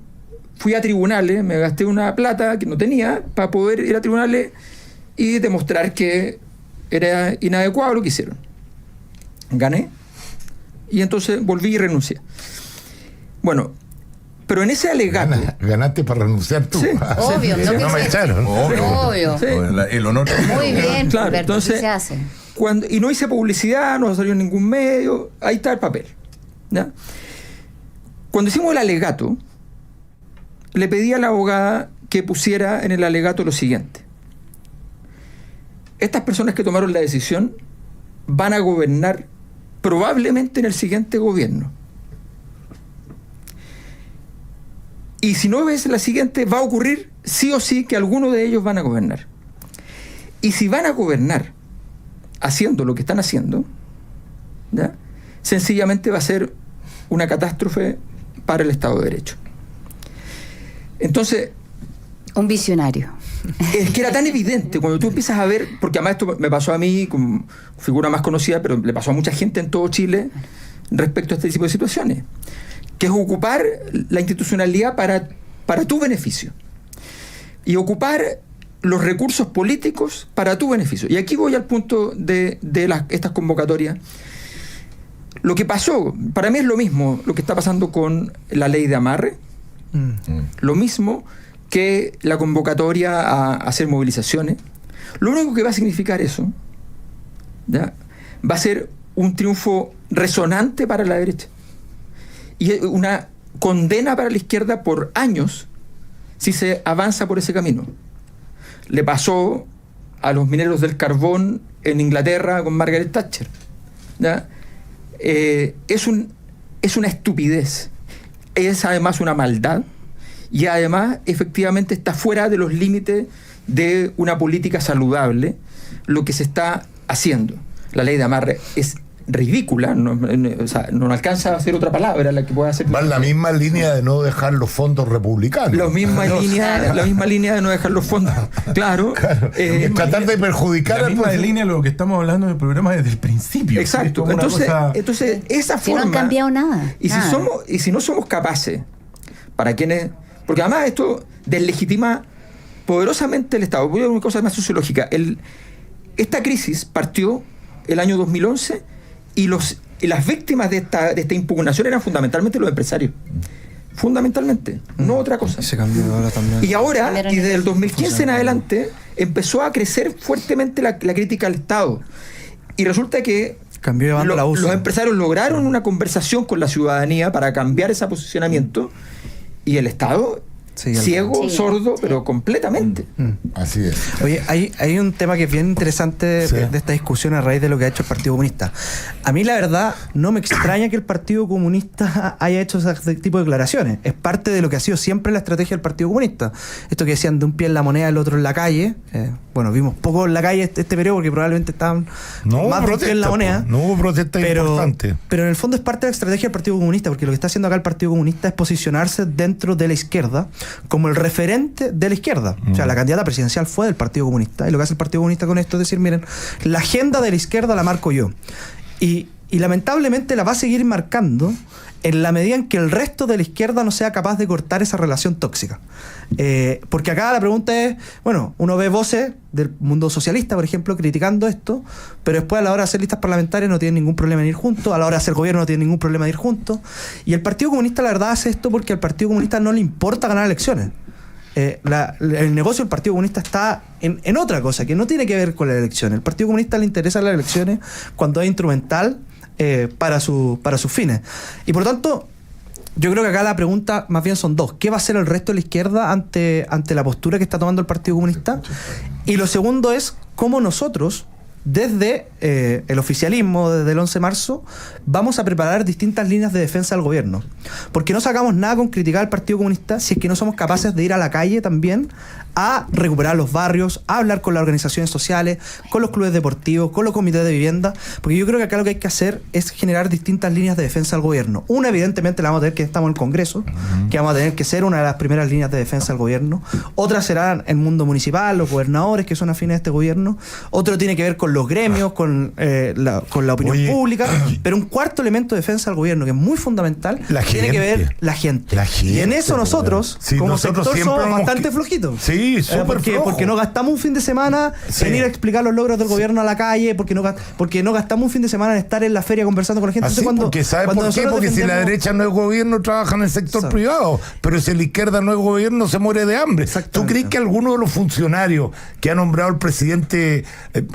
fui a tribunales, me gasté una plata que no tenía para poder ir a tribunales y demostrar que era inadecuado lo que hicieron. Gané, y entonces volví y renuncié. Bueno, pero en ese alegato... Ganaste para renunciar tú. Sí, obvio, no, no me echaron. Obvio. Sí. El honor. Muy bien, claro, Alberto, entonces, ¿qué se hace? Y no hice publicidad, no salió en ningún medio, ahí está el papel, ¿ya? Cuando hicimos el alegato, le pedí a la abogada que pusiera en el alegato lo siguiente: estas personas que tomaron la decisión van a gobernar probablemente en el siguiente gobierno. Y si no ves la siguiente, va a ocurrir sí o sí que alguno de ellos van a gobernar. Y si van a gobernar haciendo lo que están haciendo, ¿ya? Sencillamente va a ser una catástrofe para el Estado de Derecho. Entonces... Un visionario. Es que era tan evidente cuando tú empiezas a ver, porque además esto me pasó a mí como figura más conocida, pero le pasó a mucha gente en todo Chile respecto a este tipo de situaciones, que es ocupar la institucionalidad para tu beneficio y ocupar los recursos políticos para tu beneficio. Y aquí voy al punto de estas convocatorias. Lo que pasó, para mí es lo mismo lo que está pasando con la ley de amarre, lo mismo que la convocatoria a hacer movilizaciones. Lo único que va a significar eso, ¿ya?, va a ser un triunfo resonante para la derecha y una condena para la izquierda por años si se avanza por ese camino. Le pasó a los mineros del carbón en Inglaterra con Margaret Thatcher, ¿ya? Es una estupidez, es además una maldad, y además efectivamente está fuera de los límites de una política saludable lo que se está haciendo. La ley de amarre es ridícula, o sea, no alcanza a ser otra palabra la que pueda hacer. Va en la misma línea de no dejar los fondos republicanos. La misma línea de no dejar los fondos. Claro. Tratar de perjudicar la misma línea de lo que estamos hablando en el programa desde el principio. Exacto. Entonces esa forma. No han cambiado nada. Y si no somos capaces, para quienes. Porque además esto deslegitima poderosamente el Estado. Voy a una cosa más sociológica. Esta crisis partió el año 2011 y las víctimas de esta impugnación eran fundamentalmente los empresarios. Fundamentalmente, no otra cosa. Se cambió ahora también. Y ahora, y desde el 2015 en adelante, empezó a crecer fuertemente la crítica al Estado. Y resulta que los empresarios lograron una conversación con la ciudadanía para cambiar ese posicionamiento, y el Estado Sí, ciego, sí, sordo, sí. pero completamente. Así es. Oye, hay un tema que es bien interesante Sí. de esta discusión a raíz de lo que ha hecho el Partido Comunista. A mí, la verdad, no me extraña que el Partido Comunista haya hecho ese tipo de declaraciones. Es parte de lo que ha sido siempre la estrategia del Partido Comunista. Esto que decían de un pie en la moneda, el otro en la calle. Bueno, vimos poco en la calle este periodo porque probablemente estaban No hubo más de un pie en la protesta, moneda. no hubo protesta importante. Pero en el fondo es parte de la estrategia del Partido Comunista, porque lo que está haciendo acá el Partido Comunista es posicionarse dentro de la izquierda como el referente de la izquierda. O sea, la candidata presidencial fue del Partido Comunista, y lo que hace el Partido Comunista con esto es decir, miren, la agenda de la izquierda la marco yo. Y lamentablemente la va a seguir marcando en la medida en que el resto de la izquierda no sea capaz de cortar esa relación tóxica. Porque acá la pregunta es, bueno, uno ve voces del mundo socialista, por ejemplo, criticando esto, pero después a la hora de hacer listas parlamentarias no tienen ningún problema en ir juntos, a la hora de hacer gobierno no tienen ningún problema en ir juntos. Y el Partido Comunista, la verdad, hace esto porque al Partido Comunista no le importa ganar elecciones. El negocio del Partido Comunista está en otra cosa, que no tiene que ver con las elecciones. El Partido Comunista le interesan las elecciones cuando es instrumental para sus fines. Y por lo tanto, yo creo que acá la pregunta más bien son dos. ¿Qué va a hacer el resto de la izquierda ante la postura que está tomando el Partido Comunista? Y lo segundo es cómo nosotros, desde el oficialismo, desde el 11 de marzo, vamos a preparar distintas líneas de defensa del gobierno. Porque no sacamos nada con criticar al Partido Comunista si es que no somos capaces de ir a la calle también a recuperar los barrios, a hablar con las organizaciones sociales, con los clubes deportivos, con los comités de vivienda, porque yo creo que acá lo que hay que hacer es generar distintas líneas de defensa al gobierno. Una, evidentemente, la vamos a tener que estamos en el Congreso, que vamos a tener que ser una de las primeras líneas de defensa al gobierno. Otra será el mundo municipal, los gobernadores que son afines a este gobierno. Otro tiene que ver con los gremios, con la opinión pública. Pero un cuarto elemento de defensa al gobierno, que es muy fundamental, tiene que ver la gente. Y en eso nosotros, como nosotros sector, siempre somos bastante flojitos. Sí, súper flojo. Porque no gastamos un fin de semana en ir a explicar los logros del gobierno a la calle, porque no gastamos un fin de semana en estar en la feria conversando con la gente. Así, porque ¿sabe por qué? Porque si la derecha no es gobierno, trabaja en el sector privado, pero si la izquierda no es gobierno, se muere de hambre. ¿Tú crees que alguno de los funcionarios que ha nombrado el presidente,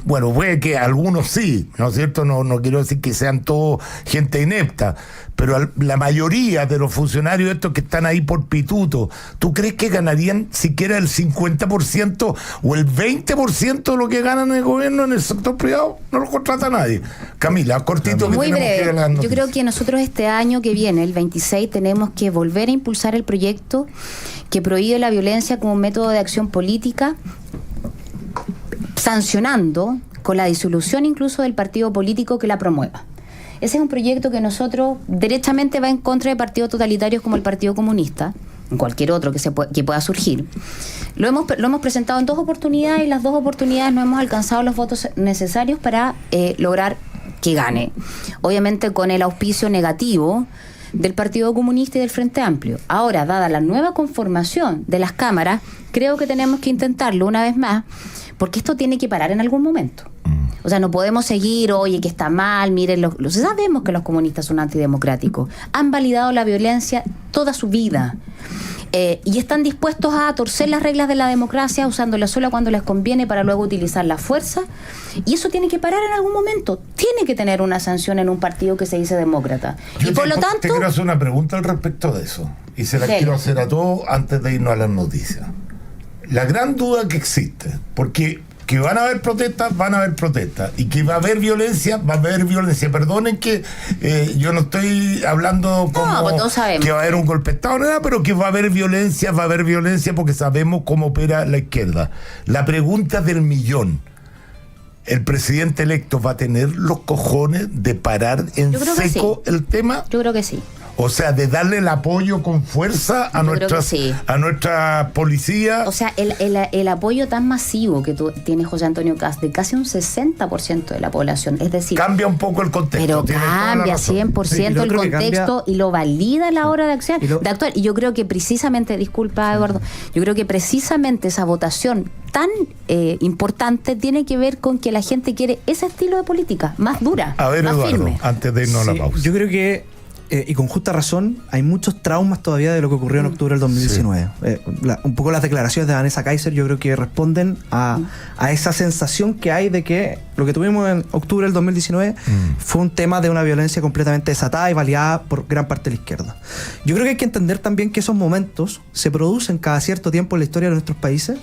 bueno, puede que algunos sí, ¿no es cierto? No quiero decir que sean todos gente inepta, pero la mayoría de los funcionarios estos que están ahí por pituto, ¿tú crees que ganarían siquiera el 50% o el 20% de lo que ganan en el gobierno en el sector privado? No lo contrata nadie. Camila, cortito, que muy tenemos que ir a las breve. Yo noticias. creo que nosotros este año que viene, el 26, tenemos que volver a impulsar el proyecto que prohíbe la violencia como método de acción política, sancionando con la disolución incluso del partido político que la promueva. Ese es un proyecto que nosotros derechamente va en contra de partidos totalitarios como el Partido Comunista, en cualquier otro que pueda surgir. Lo hemos presentado en 2 oportunidades y las 2 oportunidades no hemos alcanzado los votos necesarios para lograr que gane. Obviamente con el auspicio negativo del Partido Comunista y del Frente Amplio. Ahora, dada la nueva conformación de las cámaras, creo que tenemos que intentarlo una vez más, porque esto tiene que parar en algún momento. O sea, no podemos seguir, oye, que está mal, miren, sabemos que los comunistas son antidemocráticos. Han validado la violencia toda su vida. Y están dispuestos a torcer las reglas de la democracia usándola solo cuando les conviene para luego utilizar la fuerza. Y eso tiene que parar en algún momento. Tiene que tener una sanción en un partido que se dice demócrata. Y por lo tanto... Te quiero hacer una pregunta al respecto de eso. Y se la quiero hacer a todos antes de irnos a las noticias. La gran duda que existe, porque... que van a haber protestas, y que va a haber violencia, Perdonen que yo no estoy hablando como pues todos sabemos que va a haber un golpe de Estado, nada, pero que va a haber violencia porque sabemos cómo opera la izquierda. La pregunta del millón: ¿el presidente electo va a tener los cojones de parar en seco el tema? Yo creo que sí. O sea, de darle el apoyo con fuerza a nuestra policía. O sea, el apoyo tan masivo que tiene José Antonio Kast, de casi un 60% de la población, es decir... Cambia un poco el contexto. Pero cambia 100% el contexto y lo valida a la hora de actuar. Y yo creo que precisamente, disculpa Eduardo, yo creo que precisamente esa votación tan importante tiene que ver con que la gente quiere ese estilo de política, más dura, a ver, más Eduardo, firme. antes de irnos a la pausa. Yo creo que y con justa razón, hay muchos traumas todavía de lo que ocurrió en octubre del 2019. Un poco las declaraciones de Vanessa Kaiser yo creo que responden a esa sensación que hay de que lo que tuvimos en octubre del 2019 fue un tema de una violencia completamente desatada y validada por gran parte de la izquierda. Yo creo que hay que entender también que esos momentos se producen cada cierto tiempo en la historia de nuestros países,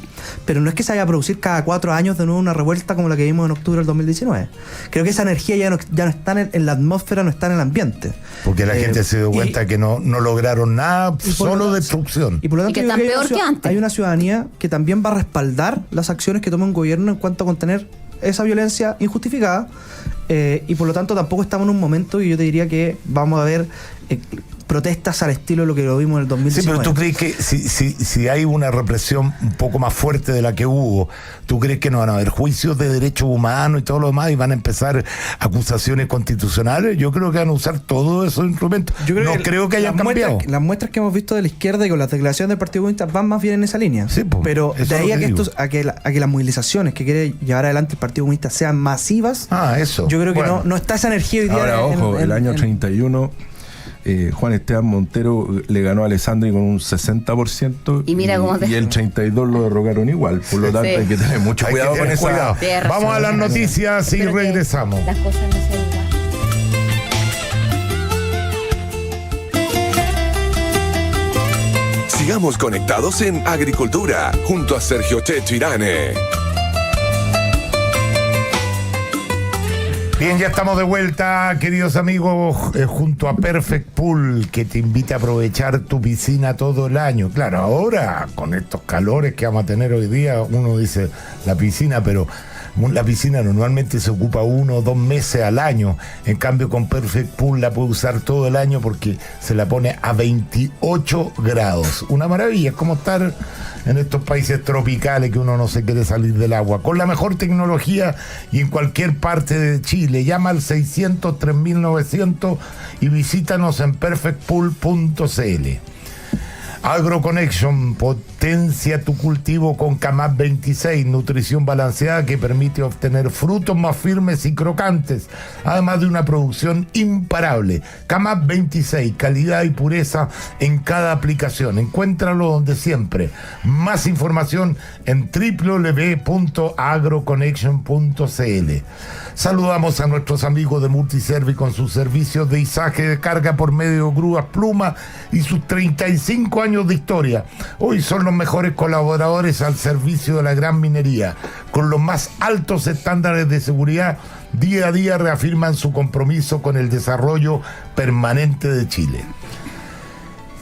pero no es que se vaya a producir cada 4 años de nuevo una revuelta como la que vimos en octubre del 2019. Creo que esa energía ya no está en la atmósfera, no está en el ambiente. Porque la gente se dio cuenta que no lograron nada, solo destrucción. Y por lo tanto, que están peor que antes. Hay una ciudadanía que también va a respaldar las acciones que toma un gobierno en cuanto a contener esa violencia injustificada. Y por lo tanto tampoco estamos en un momento, y yo te diría que vamos a ver protestas al estilo de lo que lo vimos en el 2019. Sí, pero ¿tú crees que si hay una represión un poco más fuerte de la que hubo, tú crees que no van a haber juicios de derechos humanos y todo lo demás y van a empezar acusaciones constitucionales? Yo creo que van a usar todos esos instrumentos. Creo que hayan cambiado. Las muestras que hemos visto de la izquierda y con las declaraciones del Partido Comunista van más bien en esa línea. Sí, pues, pero de ahí a que las movilizaciones que quiere llevar adelante el Partido Comunista sean masivas, yo creo que no está esa energía hoy día. Ahora, ojo, el año 31... Juan Esteban Montero le ganó a Alessandri con un 60% y mira cómo y el 32% lo derrogaron igual. Por lo tanto hay que tener mucho cuidado con eso. Vamos a las noticias y regresamos. Las cosas no se igual. Sigamos conectados en Agricultura junto a Sergio Checho Irane. Bien, ya estamos de vuelta, queridos amigos, junto a Perfect Pool, que te invita a aprovechar tu piscina todo el año. Claro, ahora, con estos calores que vamos a tener hoy día, uno dice la piscina, pero la piscina normalmente se ocupa 1 o 2 meses al año. En cambio, con Perfect Pool la puede usar todo el año porque se la pone a 28 grados. Una maravilla, es como estar en estos países tropicales que uno no se quiere salir del agua. Con la mejor tecnología y en cualquier parte de Chile. Llama al 600-3900 y visítanos en perfectpool.cl. AgroConnection, potencia tu cultivo con Camap 26, nutrición balanceada que permite obtener frutos más firmes y crocantes, además de una producción imparable. Camap 26, calidad y pureza en cada aplicación. Encuéntralo donde siempre. Más información en www.agroconnection.cl. Saludamos a nuestros amigos de Multiservice con sus servicios de izaje de carga por medio de grúas Pluma y sus 35 años de historia. Hoy son los mejores colaboradores al servicio de la gran minería. Con los más altos estándares de seguridad, día a día reafirman su compromiso con el desarrollo permanente de Chile.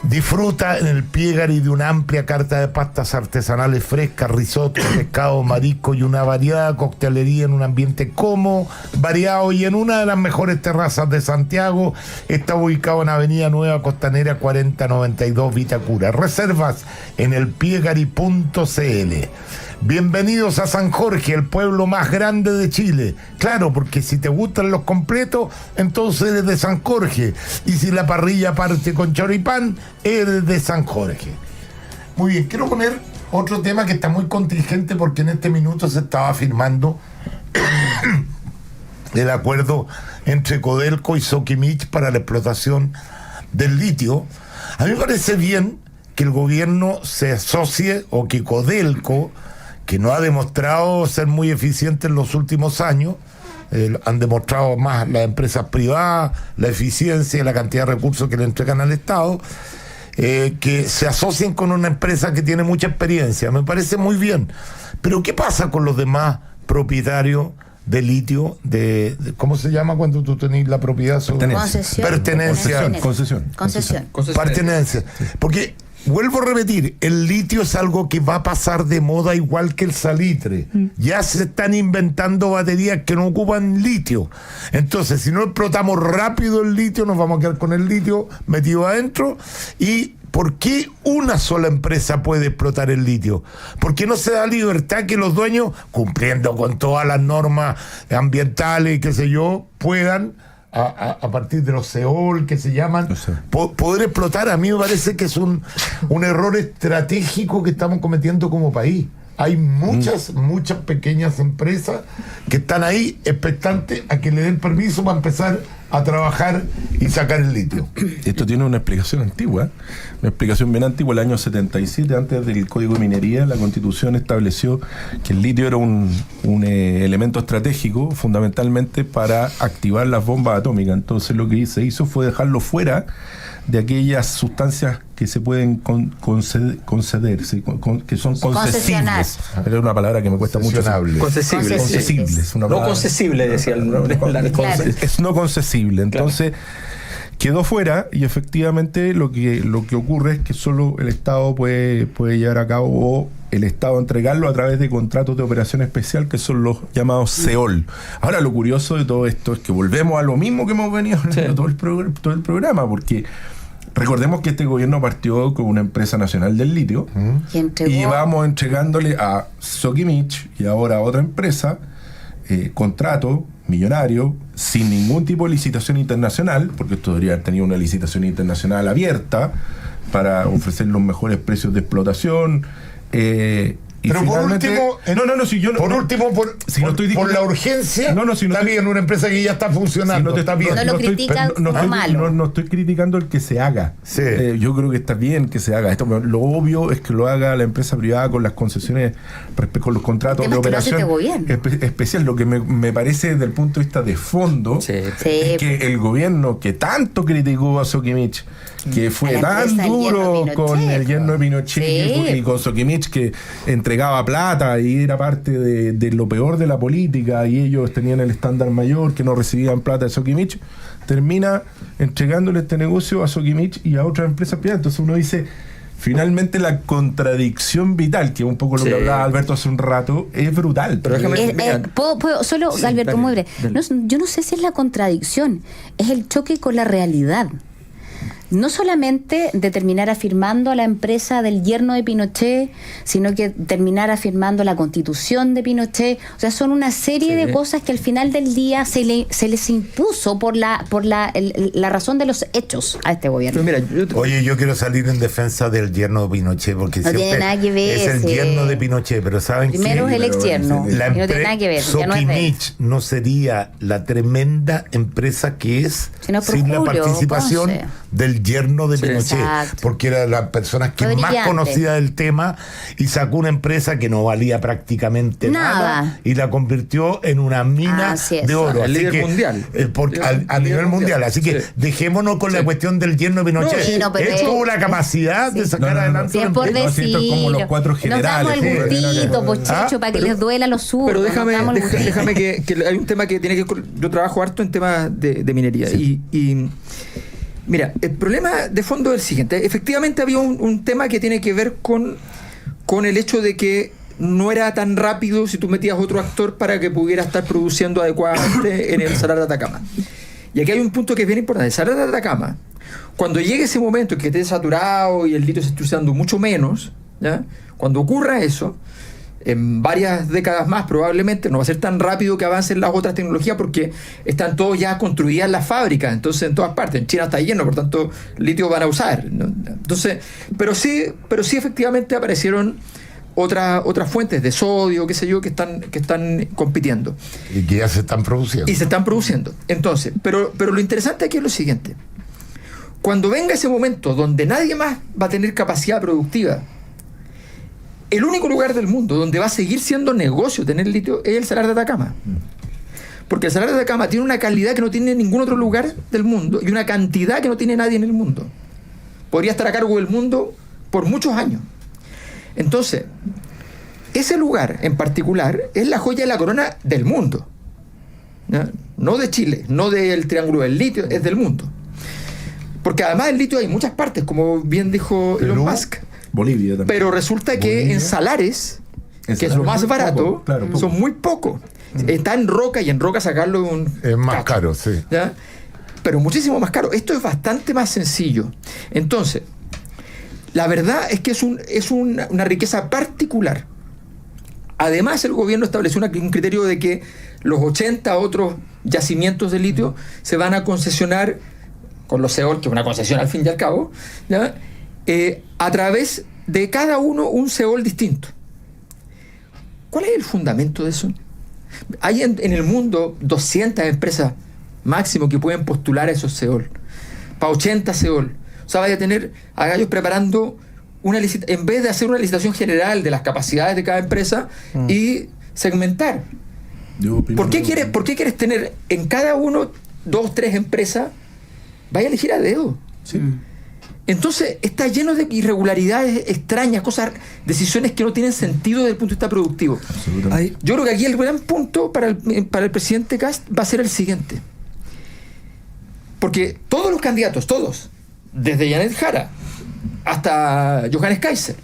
Disfruta en el Piegari de una amplia carta de pastas artesanales frescas, risotto, pescado, marisco y una variada coctelería en un ambiente cómodo, variado y en una de las mejores terrazas de Santiago. Está ubicado en Avenida Nueva Costanera 4092 Vitacura. Reservas en elpiegari.cl. Bienvenidos a San Jorge, el pueblo más grande de Chile. Claro, porque si te gustan los completos, entonces eres de San Jorge. Y si la parrilla parte con choripán, eres de San Jorge. Muy bien, quiero poner otro tema que está muy contingente porque en este minuto se estaba firmando el acuerdo entre Codelco y Soquimich para la explotación del litio. A mí me parece bien que el gobierno se asocie o que Codelco, que no ha demostrado ser muy eficiente en los últimos años, han demostrado más las empresas privadas, la eficiencia y la cantidad de recursos que le entregan al Estado, que se asocien con una empresa que tiene mucha experiencia. Me parece muy bien. Pero ¿qué pasa con los demás propietarios de litio? ¿Cómo se llama cuando tú tenés la propiedad sobre pertenencia? Concesión. Pertenencia. Porque vuelvo a repetir, el litio es algo que va a pasar de moda igual que el salitre. Ya se están inventando baterías que no ocupan litio. Entonces, si no explotamos rápido el litio, nos vamos a quedar con el litio metido adentro. ¿Y por qué una sola empresa puede explotar el litio? ¿Por qué no se da libertad que los dueños, cumpliendo con todas las normas ambientales y qué sé yo, puedan a partir de los CEOL que se llaman, poder explotar? A mí me parece que es un error estratégico que estamos cometiendo como país. Hay muchas pequeñas empresas que están ahí expectantes a que le den permiso para empezar a trabajar y sacar el litio. Esto tiene una explicación antigua, una explicación bien antigua. El año 77, antes del Código de Minería, la Constitución estableció que el litio era un elemento estratégico fundamentalmente para activar las bombas atómicas. Entonces lo que se hizo fue dejarlo fuera de aquellas sustancias que se pueden conceder, ¿sí? Que son Concesionar. concesibles. Pero es una palabra que me cuesta mucho. Concesibles. Concesibles. Una No palabra- concesible, decía el Claro. Es no concesible. Entonces quedó fuera, y efectivamente lo que ocurre es que solo el Estado puede llevar a cabo, o el Estado entregarlo a través de contratos de operación especial, que son los llamados CEOL. Ahora, lo curioso de todo esto es que volvemos a lo mismo que hemos venido hablando todo el programa, porque recordemos que este gobierno partió con una empresa nacional del litio, Y entregó- y vamos entregándole a Sokimich y ahora a otra empresa contrato millonario sin ningún tipo de licitación internacional, porque esto debería haber tenido una licitación internacional abierta para ofrecer los mejores precios de explotación. Y Pero por finalmente- último, si yo no- por no- último, si no estoy por diciendo- la urgencia, si no está estoy- bien, una empresa que ya está funcionando, si no te- está bien. No lo critican como malo. no estoy criticando el que se haga. Sí. Yo creo que está bien que se haga esto. Lo obvio es que lo haga la empresa privada con las concesiones, con los contratos El de tema es que lo hace operación este gobierno. especial. Lo que me parece desde el punto de vista de fondo Sí. Sí. es que el gobierno que tanto criticó a Sokimich, que fue A la tan empresa del duro yerno Pinochet, con el yerno de Pinochet Sí. y con Sokimich, que entregaba plata y era parte de lo peor de la política, y ellos tenían el estándar mayor, que no recibían plata de Sokimich, termina entregándole este negocio a Sokimich y a otras empresas privadas. Entonces uno dice, finalmente la contradicción vital, que es un poco lo Sí. que hablaba Alberto hace un rato, es brutal. Pero déjame- mira. ¿Puedo solo, Sí, Alberto, dale, muy breve? dale. Yo no sé si es la contradicción, es el choque con la realidad. No solamente de terminar afirmando a la empresa del yerno de Pinochet, sino que terminar afirmando la constitución de Pinochet. O sea, son una serie de cosas que al final del día se les impuso por la razón de los hechos a este gobierno. Pero mira, Oye, yo quiero salir en defensa del yerno de Pinochet, porque No siempre tiene nada que ver, es el sí. yerno de Pinochet, pero ¿saben Primero qué? es el ex yerno, y La no tiene nada que ver, ya no es de él. Sokimich no sería la tremenda empresa que es Si no por sin la Julio participación Ponce. del yerno de Sí. Pinochet, Exacto. porque era la persona que Fue más brillante. conocía del tema, y sacó una empresa que no valía prácticamente nada, Nada. y la convirtió en una mina Así es. de oro. El Así líder que, mundial. a nivel mundial. Así que Sí. dejémonos con la Sí. cuestión del yerno de Pinochet. sí, no, pero Él es- tuvo la capacidad de sacar adelante Si es una por empresa. esto es como los cuatro decirlo. Nos generales, damos el sí. gustito, pochacho, para que les duela los sur. Pero déjame, nos damos el gustito. déjame que hay un tema que tiene que ver con- yo trabajo harto en temas de minería. Y mira, el problema de fondo es el siguiente. Efectivamente había un tema que tiene que ver con el hecho de que no era tan rápido si tú metías otro actor para que pudiera estar produciendo adecuadamente en el Salar de Atacama. Y aquí hay un punto que es bien importante. El Salar de Atacama, cuando llegue ese momento en que esté saturado y el litio se esté usando mucho menos, ¿ya? Cuando ocurra eso, en varias décadas más probablemente, no va a ser tan rápido que avancen las otras tecnologías, porque están todos ya construidas las fábricas, entonces en todas partes, en China está lleno, por tanto litio van a usar, ¿no? Entonces, pero sí efectivamente aparecieron otras fuentes de sodio, qué sé yo, que están compitiendo Y que ya se están produciendo. y se están produciendo. Entonces, pero lo interesante aquí es lo siguiente: cuando venga ese momento donde nadie más va a tener capacidad productiva, el único lugar del mundo donde va a seguir siendo negocio tener litio es el Salar de Atacama. Porque el Salar de Atacama tiene una calidad que no tiene ningún otro lugar del mundo y una cantidad que no tiene nadie en el mundo. Podría estar a cargo del mundo por muchos años. Entonces, ese lugar en particular es la joya de la corona del mundo. ¿Ya? No de Chile, no del Triángulo del Litio, es del mundo. Porque además del litio hay muchas partes, como bien dijo Elon Perú. Musk. Bolivia también. Pero resulta que Bolivia. en salares, En que es salares lo más muy barato, poco, claro, poco. son muy pocos. Está en roca, y en roca sacarlo es un Es más cacho, caro, sí. ¿ya? Pero muchísimo más caro. Esto es bastante más sencillo. Entonces, la verdad es que es una riqueza particular. Además, el gobierno estableció un criterio de que los 80 otros yacimientos de litio se van a concesionar con los CEOL, que es una concesión al fin y al cabo, ¿ya? A través de cada uno un CEOL distinto. ¿Cuál es el fundamento de eso? Hay en el mundo 200 empresas máximo que pueden postular a esos CEOL. Para 80 CEOL. O sea, vaya a tener a gallos preparando en vez de hacer una licitación general de las capacidades de cada empresa y segmentar. ¿Por qué quieres tener en cada uno 2, 3 empresas? Vaya a elegir a dedo. Sí. Entonces está lleno de irregularidades extrañas, decisiones que no tienen sentido desde el punto de vista productivo. Yo creo que aquí el gran punto para el presidente Kast va a ser el siguiente. Porque todos los candidatos, todos, desde Janet Jara hasta Johannes Kaiser,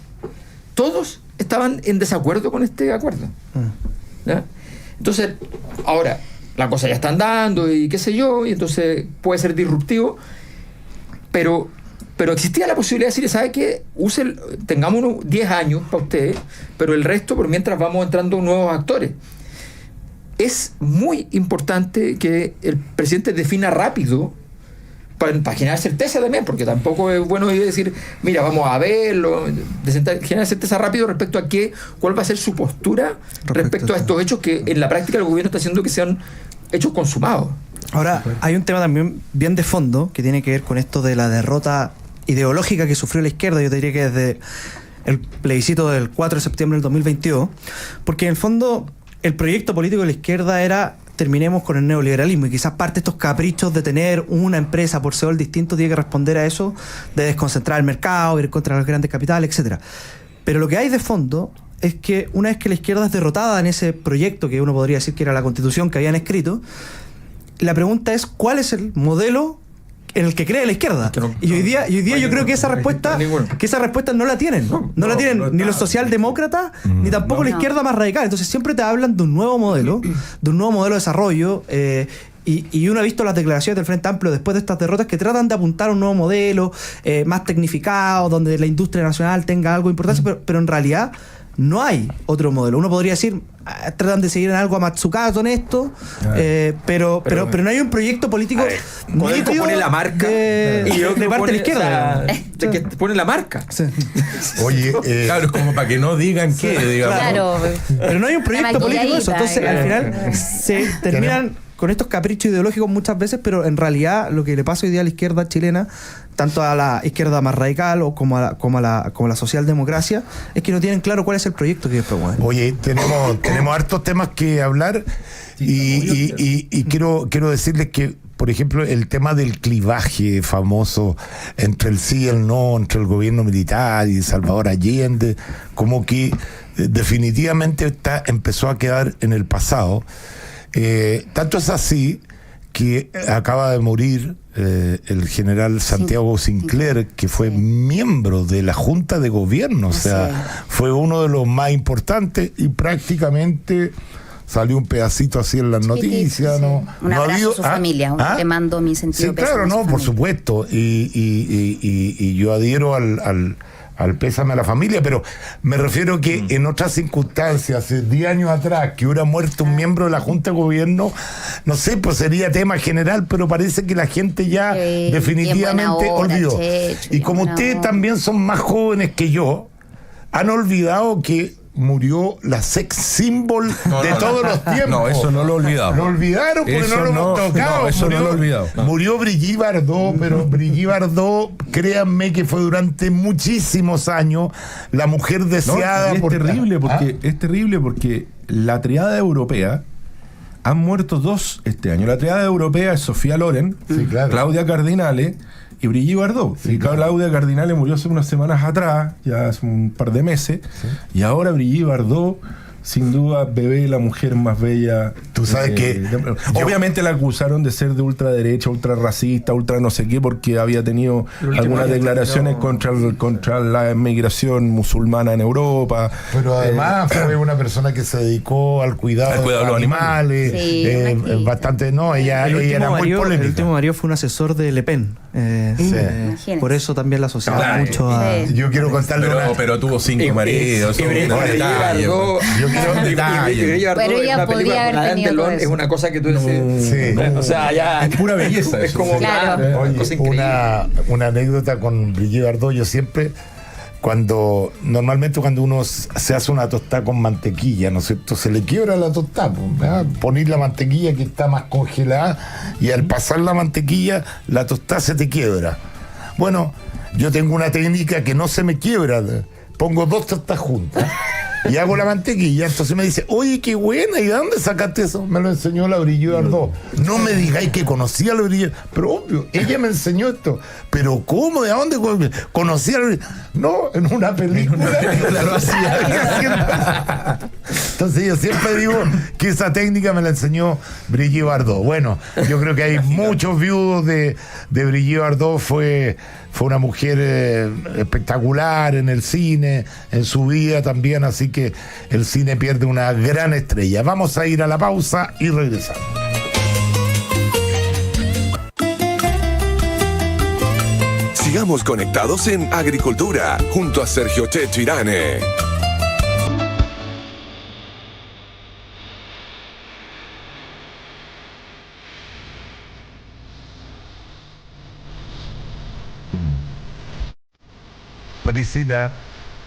todos estaban en desacuerdo con este acuerdo. ¿Ya? Entonces, ahora, la cosa ya está andando y qué sé yo, y entonces puede ser disruptivo, pero existía la posibilidad de decir, ¿sabe qué? Tengamos unos 10 años para ustedes, pero el resto, por mientras vamos entrando nuevos actores. Es muy importante que el presidente defina rápido para generar certeza también, porque tampoco es bueno decir, mira, vamos a verlo, generar certeza rápido respecto a cuál va a ser su postura respecto a estos hechos que en la práctica el gobierno está haciendo que sean hechos consumados. Ahora, hay un tema también bien de fondo que tiene que ver con esto de la derrota ideológica que sufrió la izquierda, yo te diría que desde el plebiscito del 4 de septiembre del 2022, porque en el fondo el proyecto político de la izquierda era terminemos con el neoliberalismo, y quizás parte de estos caprichos de tener una empresa por CEOL distinto tiene que responder a eso, de desconcentrar el mercado, ir contra los grandes capitales, etcétera. Pero lo que hay de fondo es que una vez que la izquierda es derrotada en ese proyecto que uno podría decir que era la constitución que habían escrito, la pregunta es ¿cuál es el modelo en el que cree la izquierda? Y hoy día yo creo que esa respuesta no la tienen. No la tienen ni los socialdemócratas ni tampoco la izquierda más radical. Entonces siempre te hablan de un nuevo modelo, de desarrollo, y uno ha visto las declaraciones del Frente Amplio después de estas derrotas que tratan de apuntar a un nuevo modelo más tecnificado, donde la industria nacional tenga algo de importancia, pero en realidad no hay otro modelo. Uno podría decir, tratan de seguir en algo a Matsukato en esto, pero no hay un proyecto político nítido pone la marca de parte de la izquierda. Que pone la marca. Sí. Oye, claro, es como para que no digan qué, digamos. Claro. Pero no hay un proyecto político de eso. Entonces, al final, se terminan con estos caprichos ideológicos muchas veces, pero en realidad lo que le pasa hoy día a la izquierda chilena, tanto a la izquierda más radical como a la socialdemocracia, es que no tienen claro cuál es el proyecto que ellos promueven. Oye, tenemos hartos temas que hablar, y quiero decirles que, por ejemplo, el tema del clivaje famoso entre el sí y el no, entre el gobierno militar y Salvador Allende, como que definitivamente empezó a quedar en el pasado. Tanto es así que acaba de morir el general Santiago Sinclair, que fue miembro de la Junta de Gobierno, o sea, fue uno de los más importantes, y prácticamente salió un pedacito así en las noticias. ¿No? Un abrazo a su familia, le mando mi sentido. Sí, claro, no, por supuesto, y yo adhiero al pésame a la familia, pero me refiero que en otras circunstancias, hace 10 años atrás, que hubiera muerto un miembro de la Junta de Gobierno, no sé, pues sería tema general, pero parece que la gente ya definitivamente olvidó. Y como ustedes también son más jóvenes que yo, han olvidado que murió la sex symbol de todos los tiempos. No, eso no lo olvidamos. Lo olvidaron porque eso no lo hemos tocado. No, eso no lo he olvidado. Murió Brigitte Bardot, pero Brigitte Bardot, créanme que fue durante muchísimos años la mujer deseada. Es terrible porque la triada europea han muerto 2 este año. La triada europea es Sofía Loren, Claudia Cardinale y Brigitte Bardot. Claudia Cardinale murió hace unas semanas atrás, ya hace un par de meses, y ahora Brigitte Bardot, sin duda, bebé, la mujer más bella. Tú sabes que obviamente la acusaron de ser de ultraderecha, ultrarracista, ultra no sé qué, porque había tenido algunas declaraciones contra la inmigración musulmana en Europa. Pero además fue una persona que se dedicó al cuidado de los animales. Bastante, ella era muy polémica. El último marido fue un asesor de Le Pen. Por eso también la asociaba mucho a... Yo quiero contarle pero tuvo 5 maridos. Pero ella podría haber tenido todo eso. Es una cosa que tú dices. O sea, ya es pura belleza. Es como una anécdota con Brigitte Bardot. Yo siempre normalmente cuando uno se hace una tostada con mantequilla, ¿no es cierto? Se le quiebra la tostada, ¿verdad? Poner la mantequilla que está más congelada y al pasar la mantequilla, la tostada se te quiebra. Bueno, yo tengo una técnica que no se me quiebra. Pongo 2 tostadas juntas y hago la mantequilla. Entonces me dice, oye, qué buena, ¿y de dónde sacaste eso? Me lo enseñó la Brigitte Bardot. No me digáis que conocía a la Brigitte, pero obvio, ella me enseñó esto. Pero ¿cómo? ¿De dónde conocía a la Brigitte? No, en una película. Lo hacía. Entonces yo siempre digo que esa técnica me la enseñó Brigitte Bardot. Bueno, yo creo que hay muchos viudos de Brigitte Bardot. Fue una mujer espectacular en el cine, en su vida también, así que el cine pierde una gran estrella. Vamos a ir a la pausa y regresamos. Sigamos conectados en Agricultura, junto a Sergio Checho Irane. Priscila,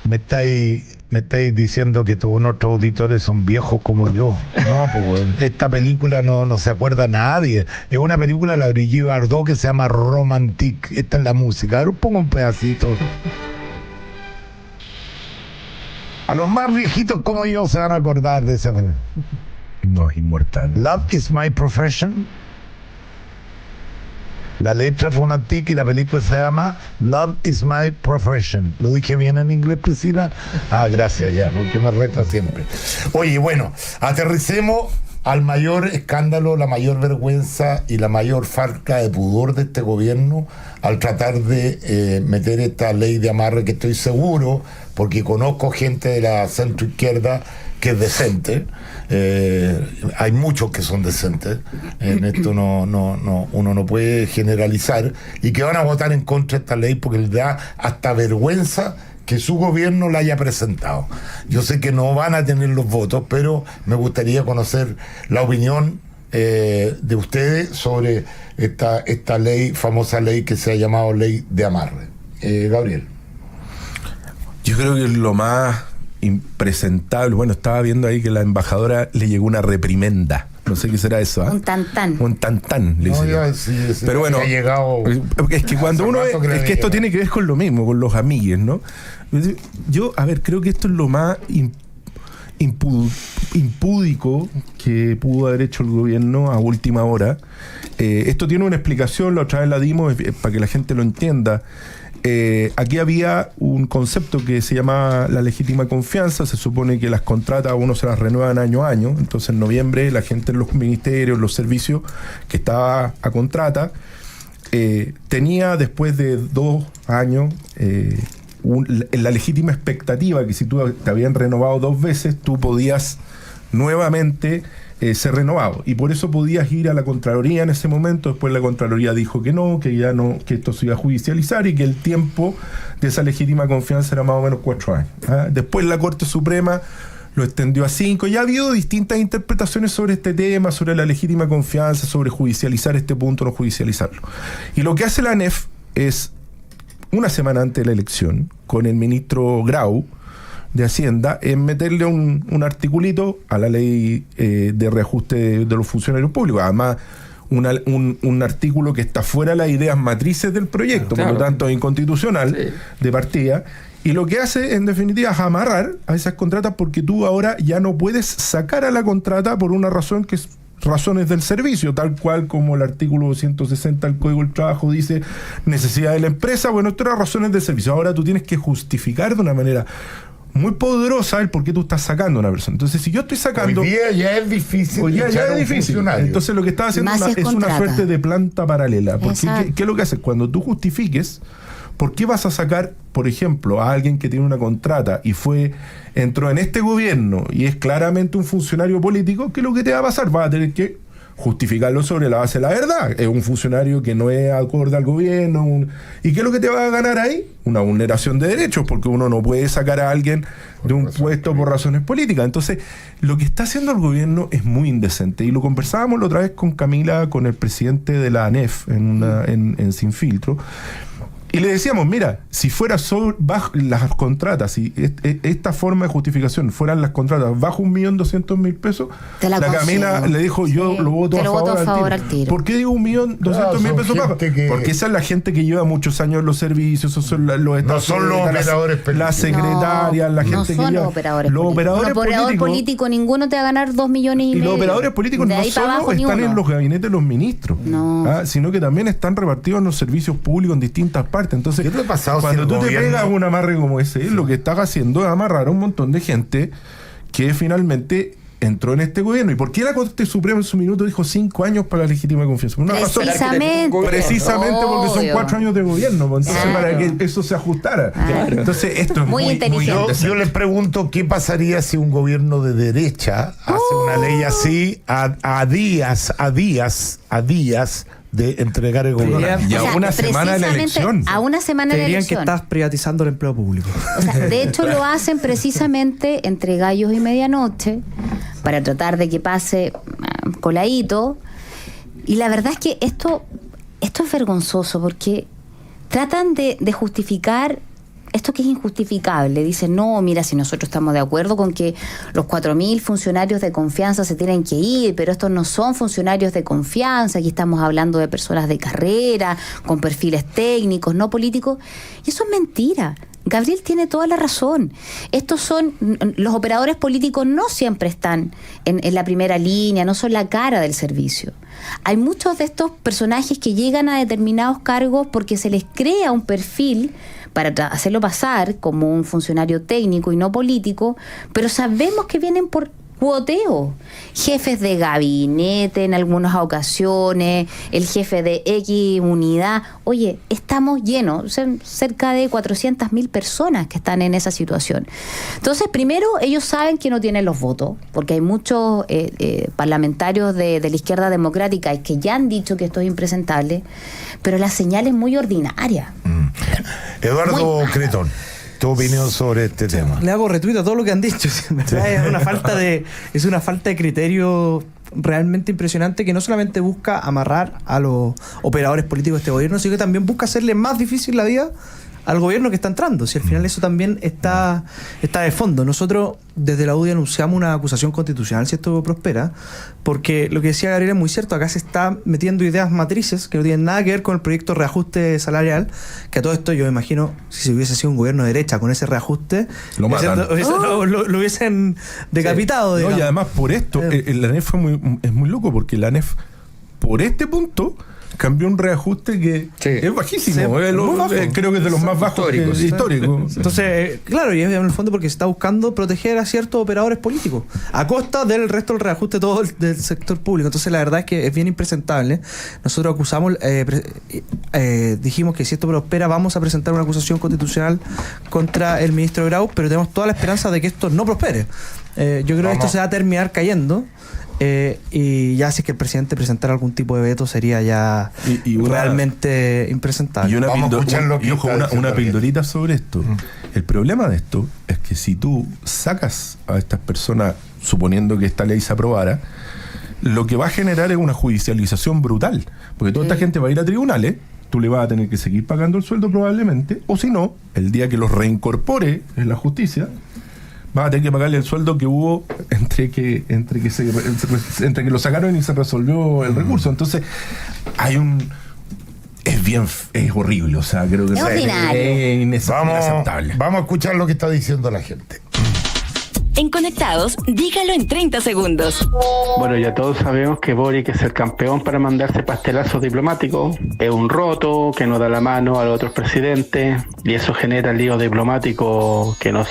me estáis diciendo que todos nuestros auditores son viejos como yo. No, pues esta película no se acuerda nadie. Es una película de la Brigitte Bardot que se llama Romantique. Esta es la música. A ver, pongo un pedacito. A los más viejitos como yo se van a acordar de esa película. No es inmortal. Love is my profession. La letra es Romantique y la película se llama Love is my profession. ¿Lo dije bien en inglés, Priscila? Ah, gracias, ya, porque me reta siempre. Oye, bueno, aterricemos al mayor escándalo, la mayor vergüenza y la mayor falta de pudor de este gobierno al tratar de meter esta ley de amarre, que estoy seguro, porque conozco gente de la centroizquierda que es decente. Hay muchos que son decentes, en esto uno no puede generalizar, y que van a votar en contra de esta ley porque les da hasta vergüenza que su gobierno la haya presentado. Yo sé que no van a tener los votos, pero me gustaría conocer la opinión de ustedes sobre esta ley, famosa ley que se ha llamado ley de amarre. Gabriel. Yo creo que es lo más impresentable. Bueno, estaba viendo ahí que la embajadora le llegó una reprimenda. No sé qué será eso, ¿eh? Un tantán. Un tantán, le No, hice yo. sí, pero bueno, ha llegado, es que cuando uno es que esto tiene que ver con lo mismo, con los amigues, ¿no? Yo, a ver, creo que esto es lo más impúdico que pudo haber hecho el gobierno a última hora. Esto tiene una explicación, la otra vez la dimos para que la gente lo entienda. Aquí había un concepto que se llama la legítima confianza. Se supone que las contratas uno se las renuevan año a año. Entonces en noviembre la gente en los ministerios, los servicios que estaba a contrata, tenía después de 2 años la legítima expectativa que si tú te habían renovado 2 veces, tú podías nuevamente ser renovado, y por eso podías ir a la Contraloría en ese momento. Después la Contraloría dijo que no, que ya no, que esto se iba a judicializar y que el tiempo de esa legítima confianza era más o menos 4 años. Después la Corte Suprema lo extendió a 5. Ya ha habido distintas interpretaciones sobre este tema, sobre la legítima confianza, sobre judicializar este punto o no judicializarlo. Y lo que hace la ANEF es, una semana antes de la elección, con el ministro Grau de Hacienda, en meterle un articulito a la ley de reajuste de los funcionarios públicos. Además, un artículo que está fuera de las ideas matrices del proyecto, claro, por lo tanto es inconstitucional, sí, de partida. Y lo que hace, en definitiva, es amarrar a esas contratas, porque tú ahora ya no puedes sacar a la contrata por una razón que es razones del servicio, tal cual como el artículo 160 del Código del Trabajo dice necesidad de la empresa. Bueno, esto era razones del servicio. Ahora tú tienes que justificar de una manera muy poderosa el por qué tú estás sacando a una persona. Entonces, si yo estoy sacando... Hoy día ya es difícil. Hoy día ya es difícil. Entonces, lo que estás haciendo es una suerte de planta paralela. Porque ¿qué es lo que haces? Cuando tú justifiques, ¿por qué vas a sacar, por ejemplo, a alguien que tiene una contrata y entró en este gobierno y es claramente un funcionario político? ¿Qué es lo que te va a pasar? Vas a tener que justificarlo sobre la base de la verdad. Es un funcionario que no es acorde al gobierno. ¿Y qué es lo que te va a ganar ahí? Una vulneración de derechos, porque uno no puede sacar a alguien de un puesto por razones políticas. Entonces, lo que está haciendo el gobierno es muy indecente. Y lo conversábamos la otra vez con Camila, con el presidente de la ANEF, en Sin Filtro. Y le decíamos, mira, si fuera bajo las contratas, si esta forma de justificación fueran las contratas bajo 1.200.000 pesos, la Camila le dijo, yo lo voto a favor al tiro. ¿Por qué digo 1.200.000 pesos bajo? Porque esa es la gente que lleva muchos años en los servicios, esos son los no son los operadores políticos. Las secretarias, la gente no que son lleva. Los operadores políticos. Político, ninguno te va a ganar 2 millones y medio. Y los operadores políticos no solo están en los gabinetes de los ministros, sino que también están repartidos en los servicios públicos en distintas partes. Entonces, cuando tú te pegas un amarre como ese, lo que estás haciendo es amarrar a un montón de gente que finalmente entró en este gobierno. ¿Y por qué la Corte Suprema en su minuto dijo 5 años para la legítima confianza? Una razón, precisamente porque son 4 años de gobierno, entonces para que eso se ajustara. Entonces esto es muy inteligente. Yo les pregunto qué pasaría si un gobierno de derecha hace una ley así a días de entregar el gobierno. Y a una semana de la elección. A una semana de la elección. Que estás privatizando el empleo público. O sea, de hecho lo hacen precisamente entre gallos y medianoche para tratar de que pase coladito. Y la verdad es que esto es vergonzoso porque tratan de justificar esto que es injustificable. Dicen, no, mira, si nosotros estamos de acuerdo con que los 4.000 funcionarios de confianza se tienen que ir, pero estos no son funcionarios de confianza, aquí estamos hablando de personas de carrera, con perfiles técnicos, no políticos. Y eso es mentira. Gabriel tiene toda la razón. Los operadores políticos no siempre están en la primera línea, no son la cara del servicio. Hay muchos de estos personajes que llegan a determinados cargos porque se les crea un perfil para hacerlo pasar como un funcionario técnico y no político, pero sabemos que vienen por cuoteo. Jefes de gabinete en algunas ocasiones, el jefe de X unidad. Oye, estamos llenos, son cerca de 400.000 personas que están en esa situación. Entonces, primero, ellos saben que no tienen los votos, porque hay muchos parlamentarios de la izquierda democrática que ya han dicho que esto es impresentable, pero la señal es muy ordinaria. Eduardo Cretón, tu opinión sobre este tema. Le hago retweet a todo lo que han dicho. Es una falta de criterio realmente impresionante que no solamente busca amarrar a los operadores políticos de este gobierno, sino que también busca hacerle más difícil la vida al gobierno que está entrando. Si al final eso también está de fondo. Nosotros desde la UDI anunciamos una acusación constitucional si esto prospera, porque lo que decía Gabriel es muy cierto. Acá se está metiendo ideas matrices que no tienen nada que ver con el proyecto de reajuste salarial, que a todo esto yo me imagino, si se hubiese sido un gobierno de derecha con ese reajuste, lo hubiesen decapitado. Sí. No, y además por esto la ANEF es muy loco, porque la ANEF por este punto cambió un reajuste que es bajísimo. Creo que es de los más bajos históricos. Entonces, claro, y es en el fondo porque se está buscando proteger a ciertos operadores políticos a costa del resto del reajuste todo del sector público. Entonces, la verdad es que es bien impresentable. Nosotros acusamos, dijimos que si esto prospera vamos a presentar una acusación constitucional contra el ministro Grau, pero tenemos toda la esperanza de que esto no prospere. Yo creo que esto se va a terminar cayendo. Y ya si es que el presidente presentara algún tipo de veto sería ya realmente impresentable. Y una pildorita sobre esto. El problema de esto es que si tú sacas a estas personas, suponiendo que esta ley se aprobara, lo que va a generar es una judicialización brutal, porque toda esta gente va a ir a tribunales, tú le vas a tener que seguir pagando el sueldo probablemente, o si no, el día que los reincorpore en la justicia, vas a tener que pagarle el sueldo que hubo entre que lo sacaron y se resolvió el recurso. Entonces, es horrible, o sea, creo que es inaceptable. Vamos a escuchar lo que está diciendo la gente. En Conectados, dígalo en 30 segundos. Bueno, ya todos sabemos que Boric es el campeón para mandarse pastelazos diplomáticos. Es un roto que no da la mano a los otros presidentes y eso genera líos diplomáticos que no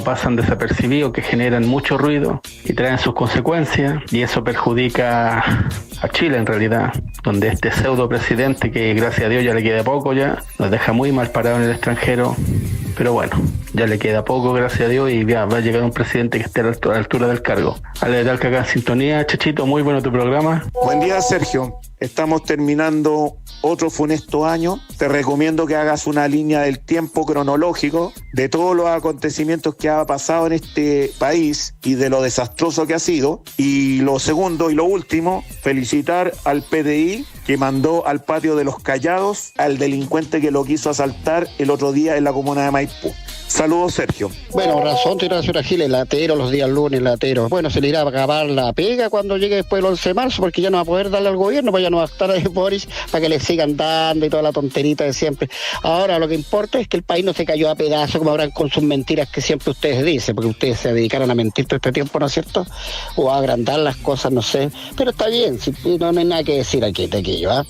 pasan desapercibidos, que generan mucho ruido y traen sus consecuencias, y eso perjudica a Chile en realidad, donde este pseudo presidente, que gracias a Dios ya le queda poco, ya nos deja muy mal parado en el extranjero. Pero bueno, ya le queda poco, gracias a Dios, y ya va a llegar un presidente que esté a la altura del cargo. Ale de Talca acá en sintonía. Chachito, muy bueno tu programa. Buen día, Sergio. Estamos terminando otro funesto año. Te recomiendo que hagas una línea del tiempo cronológico de todos los acontecimientos que ha pasado en este país y de lo desastroso que ha sido. Y lo segundo y lo último, felicitar al PDI que mandó al patio de los Callados al delincuente que lo quiso asaltar el otro día en la comuna de Maipú. Saludos, Sergio. Bueno, razón tiene la señora Giles, latero los días lunes, latero. Bueno, se le irá a acabar la pega cuando llegue después del 11 de marzo, porque ya no va a poder darle al gobierno, pues ya no va a estar ahí Boris para que le sigan dando y toda la tonterita de siempre. Ahora lo que importa es que el país no se cayó a pedazos como habrán con sus mentiras que siempre ustedes dicen, porque ustedes se dedicaron a mentir todo este tiempo, ¿no es cierto? O a agrandar las cosas, no sé. Pero está bien, si no hay nada que decir aquí de aquello, ¿ah?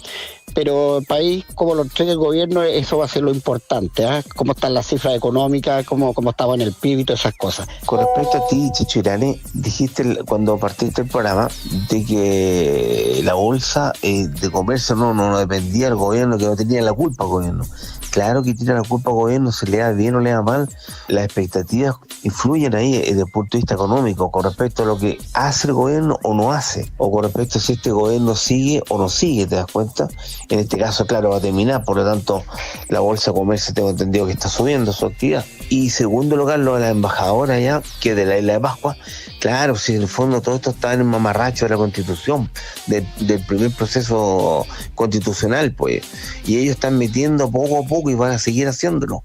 Pero el país, como lo entrega el gobierno, eso va a ser lo importante, ¿eh? Cómo están las cifras económicas, cómo estaba en el PIB y todas esas cosas. Con respecto a ti, Checho Irane, dijiste cuando partiste el programa de que la bolsa de comercio no dependía del gobierno, que no tenía la culpa al gobierno. Claro que tiene la culpa al gobierno, se le da bien o le da mal. Las expectativas influyen ahí desde el punto de vista económico con respecto a lo que hace el gobierno o no hace, o con respecto a si este gobierno sigue o no sigue, ¿te das cuenta? En este caso, claro, va a terminar, por lo tanto, la bolsa de comercio tengo entendido que está subiendo su actividad. Y segundo lugar, lo de la embajadora ya, que de la isla de Pascua, claro, si en el fondo todo esto está en el mamarracho de la Constitución, del primer proceso constitucional, pues, y ellos están metiendo poco a poco y van a seguir haciéndolo.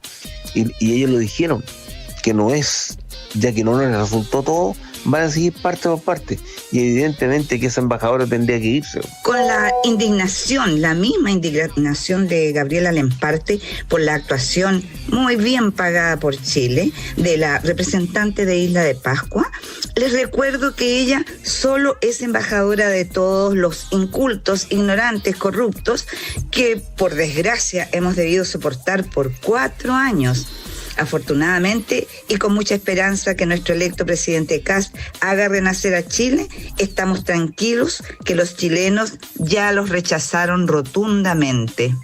Y ellos lo dijeron, que no es, ya que no les resultó todo, van a seguir parte por parte. Y evidentemente que esa embajadora tendría que irse. Con la indignación, la misma indignación de Gabriela Lemparte por la actuación muy bien pagada por Chile de la representante de Isla de Pascua, les recuerdo que ella solo es embajadora de todos los incultos, ignorantes, corruptos que por desgracia hemos debido soportar por 4 años. Afortunadamente y con mucha esperanza que nuestro electo presidente Kast haga renacer a Chile, estamos tranquilos que los chilenos ya los rechazaron rotundamente.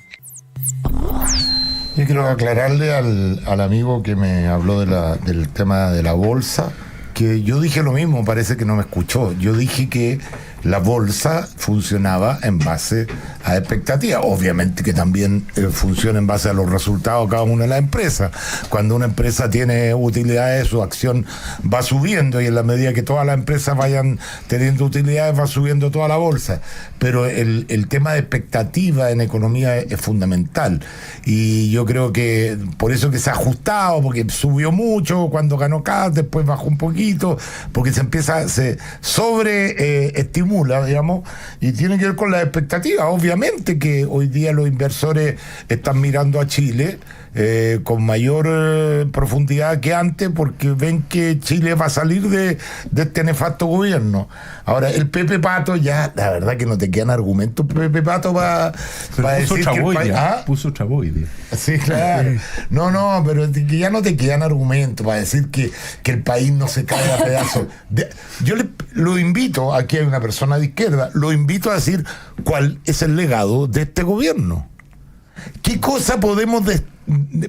Yo quiero aclararle al amigo que me habló del tema de la bolsa, que yo dije lo mismo, parece que no me escuchó. Yo dije que la bolsa funcionaba en base a expectativas. Obviamente que también funciona en base a los resultados de cada una de las empresas. Cuando una empresa tiene utilidades, su acción va subiendo, y en la medida que todas las empresas vayan teniendo utilidades, va subiendo toda la bolsa. Pero el tema de expectativa en economía es fundamental. Y yo creo que por eso que se ha ajustado, porque subió mucho cuando ganó Kast, después bajó un poquito, porque se sobreestimula, digamos, y tiene que ver con las expectativas. Obviamente que hoy día los inversores están mirando a Chile con mayor profundidad que antes, porque ven que Chile va a salir de este nefasto gobierno. Ahora, el Pepe Pato, ya, la verdad que no te quedan argumentos, Pepe Pato, para decir que el país... Puso Chaboide. Sí, claro. No, pero que ya no te quedan argumentos para decir que el país no se cae a pedazos. Yo lo invito, aquí hay una persona de izquierda, lo invito a decir cuál es el legado de este gobierno. ¿Qué cosa podemos...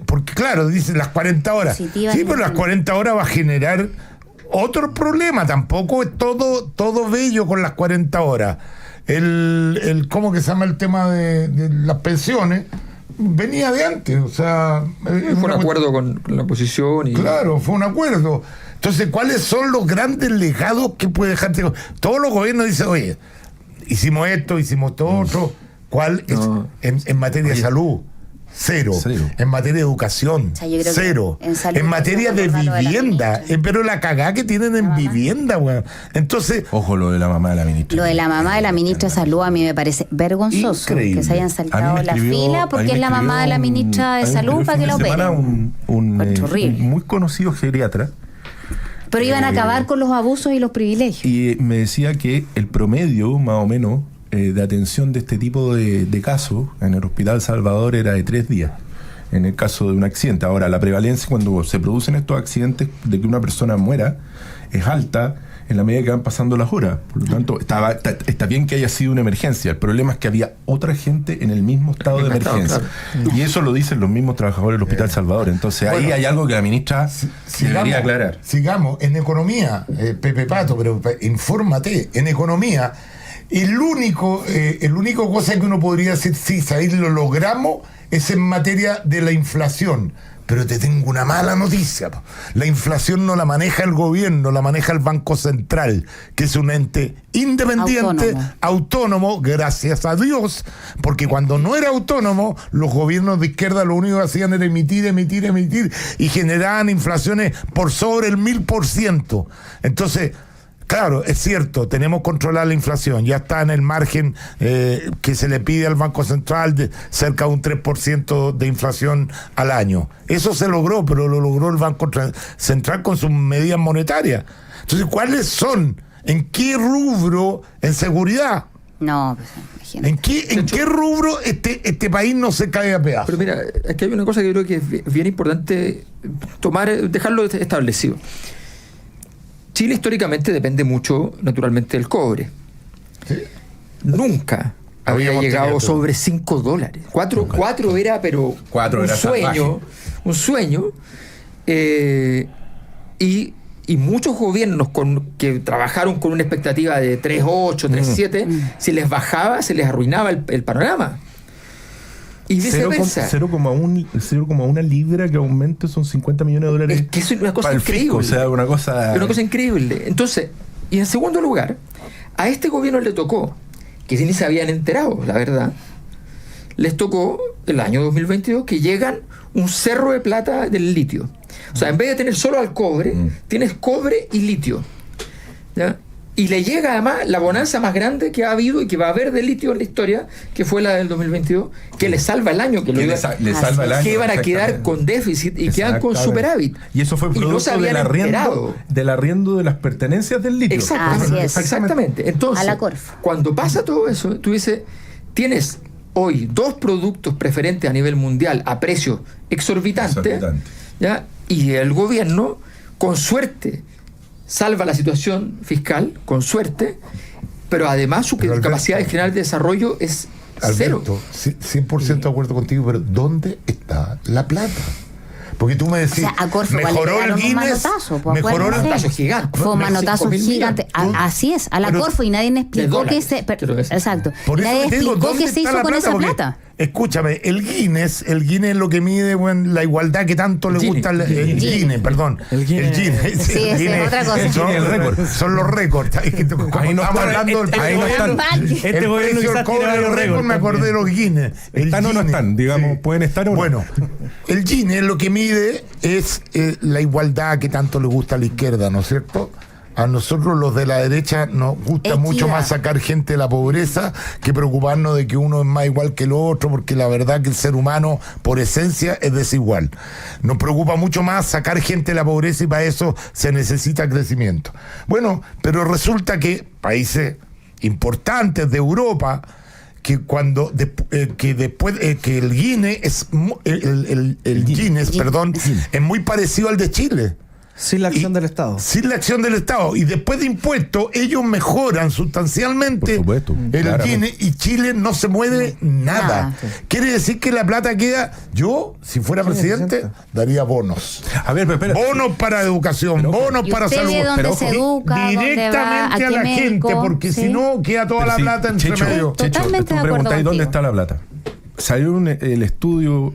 porque claro, dicen las 40 horas. Sí, pero las 40 horas va a generar otro problema. Tampoco es todo bello con las 40 horas. ¿Cómo que se llama el tema de las pensiones? Venía de antes, o sea... Fue un acuerdo con la oposición. Claro, fue un acuerdo. Entonces, ¿cuáles son los grandes legados que puede dejar? Todos los gobiernos dicen, oye, hicimos esto, hicimos todo otro. ¿Cuál es en materia de salud? Cero. En materia de educación, cero. En materia de vivienda, pero la cagada que tienen en vivienda, weón. Entonces, ojo, lo de la mamá de la ministra. Lo de la mamá de la ministra de Salud a mí me parece vergonzoso. Increíble. Que se hayan saltado la fila porque es la mamá de la ministra de Salud para que la operen. Un muy conocido geriatra. Pero iban a acabar con los abusos y los privilegios. Y me decía que el promedio, más o menos, de atención de este tipo de casos en el Hospital Salvador era de 3 días, en el caso de un accidente. Ahora, la prevalencia cuando se producen estos accidentes de que una persona muera es alta en la medida que van pasando las horas. Por lo tanto, está bien que haya sido una emergencia. El problema es que había otra gente en el mismo estado de emergencia. Claro. Y eso lo dicen los mismos trabajadores del Hospital Salvador. Entonces, ahí hay algo que la ministra debería aclarar. Sigamos. En economía, Pepe Pato, pero infórmate, en economía... el único cosa que uno podría decir, sí, ahí lo logramos, es en materia de la inflación. Pero te tengo una mala noticia. La inflación no la maneja el gobierno, la maneja el Banco Central, que es un ente independiente, autónomo, gracias a Dios, porque cuando no era autónomo, los gobiernos de izquierda lo único que hacían era emitir, y generaban inflaciones por sobre el 1000%. Entonces, claro, es cierto, tenemos controlada la inflación, ya está en el margen que se le pide al Banco Central de cerca de un 3% de inflación al año. Eso se logró, pero lo logró el Banco Central con sus medidas monetarias. Entonces, ¿cuáles son? ¿En qué rubro? ¿En seguridad? No, pues, imagínate. ¿En qué rubro este país no se cae a pedazos? Pero mira, aquí hay una cosa que creo que es bien importante dejarlo establecido. Chile históricamente depende mucho, naturalmente, del cobre. ¿Sí? Nunca había llegado sobre $5. 4 era, pero un sueño. Y muchos gobiernos que trabajaron con una expectativa de 3.8, 3.7, si les bajaba, se les arruinaba el panorama. Y viceversa. 0,1 libra que aumente son $50 millones. Es que es una cosa increíble. Fisco, o sea, una cosa increíble. Entonces, y en segundo lugar, a este gobierno le tocó, que ni se habían enterado, la verdad, les tocó el año 2022 que llegan un cerro de plata del litio. O sea, en vez de tener solo al cobre, tienes cobre y litio. ¿Ya? Y le llega además la bonanza más grande que ha habido y que va a haber de litio en la historia, que fue la del 2022, que le salva el año, que iban a quedar con déficit y quedan con superávit. Y eso fue producto del arriendo de las pertenencias del litio. Exactamente. Entonces, a la Corfo. Cuando pasa todo eso, tú dices, tienes hoy 2 productos preferentes a nivel mundial a precio exorbitante. ¿Ya? Y el gobierno, con suerte, salva la situación fiscal, con suerte, pero además su capacidad general de desarrollo es Alberto, cero. 100% de acuerdo contigo, pero ¿dónde está la plata? Porque tú me decís, mejoró el Guinness, mejoró el manotazo gigante. Fue un manotazo gigante. Así es, a la Corfo, y nadie me explicó qué se... Exacto. Nadie explicó qué se hizo con esa plata. Escúchame, el Guinness es lo que mide la igualdad que tanto le gusta el Guinness, perdón. El Guinness. Sí, es otra cosa. Son los récords. Ahí no están. Este gobierno quizás tiene varios récords. Me acordé de los Guinness. ¿Están o no están? Digamos, pueden estar o no. Bueno, el Guinness lo que mide es la igualdad que tanto le gusta a la izquierda, ¿no es cierto? A nosotros los de la derecha nos gusta mucho más sacar gente de la pobreza que preocuparnos de que uno es más igual que el otro, porque la verdad que el ser humano por esencia es desigual. Nos preocupa mucho más sacar gente de la pobreza, y para eso se necesita crecimiento. Bueno, pero resulta que países importantes de Europa, que cuando que el Guinness es muy parecido al de Chile. Sin la acción del Estado. Sin la acción del Estado. Y después de impuestos, ellos mejoran sustancialmente el Guinness, y Chile no se mueve nada. Quiere decir que la plata queda... Yo, si fuera presidente, daría bonos. A ver, pero bonos para educación, bonos para salud. Pero se educa, directamente a la gente, porque si no, queda toda la plata entre medio. Totalmente de acuerdo contigo. ¿Dónde está la plata? Salió el estudio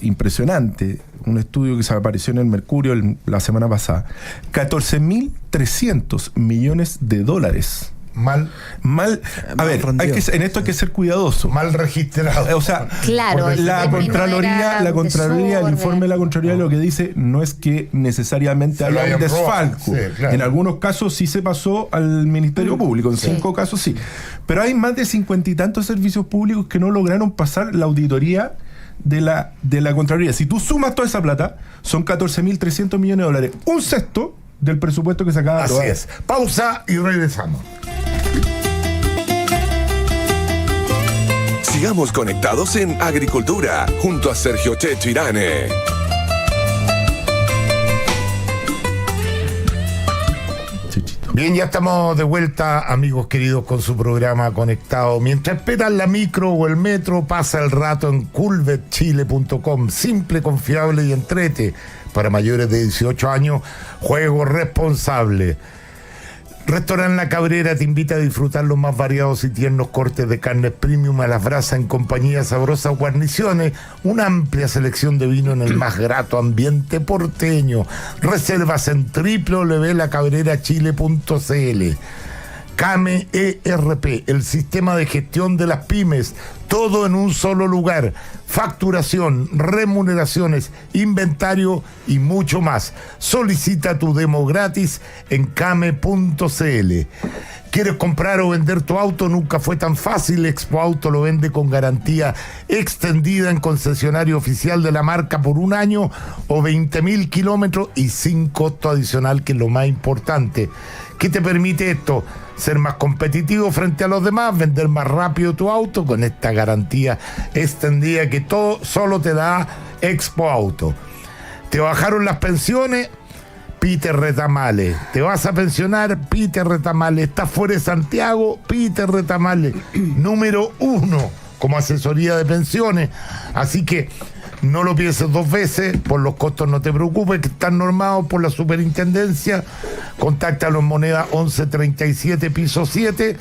impresionante, un estudio que se apareció en el Mercurio la semana pasada. 14.300 millones de dólares. Mal. A ver, en esto hay que ser cuidadoso. Mal registrado. O sea, claro, la Contraloría, el informe de la Contraloría lo que dice no es que necesariamente haya un desfalco. Sí, claro. En algunos casos sí se pasó al Ministerio Público, en 5 casos sí. Pero hay más de 50 y tantos servicios públicos que no lograron pasar la auditoría de la Contraloría. Si tú sumas toda esa plata, son 14.300 millones de dólares. Un sexto del presupuesto que se acaba de aprobar. Así es. Pausa y regresamos. Sigamos conectados en Agricultura, junto a Sergio Checho Irane. Bien, ya estamos de vuelta, amigos queridos, con su programa Conectado. Mientras esperan la micro o el metro, pasa el rato en culvetchile.com. Simple, confiable y entrete. Para mayores de 18 años, juego responsable. Restaurante La Cabrera te invita a disfrutar los más variados y tiernos cortes de carnes premium a las brasas en compañía de sabrosas guarniciones, una amplia selección de vino en el más grato ambiente porteño. Reservas en www.lacabrerachile.cl. Came ERP, el sistema de gestión de las pymes, todo en un solo lugar. Facturación, remuneraciones, inventario y mucho más. Solicita tu demo gratis en came.cl. ¿Quieres comprar o vender tu auto? Nunca fue tan fácil. Expo Auto lo vende con garantía extendida en concesionario oficial de la marca por 1 año o 20.000 kilómetros y sin costo adicional, que es lo más importante. ¿Qué te permite esto? Ser más competitivo frente a los demás, vender más rápido tu auto con esta garantía extendida que todo solo te da Expo Auto. ¿Te bajaron las pensiones? Peter Retamales. ¿Te vas a pensionar? Peter Retamales. ¿Estás fuera de Santiago? Peter Retamales. Número 1 como asesoría de pensiones. Así que no lo pienses 2 veces, por los costos no te preocupes, que están normados por la superintendencia. Contáctalo en Moneda 1137 piso 7.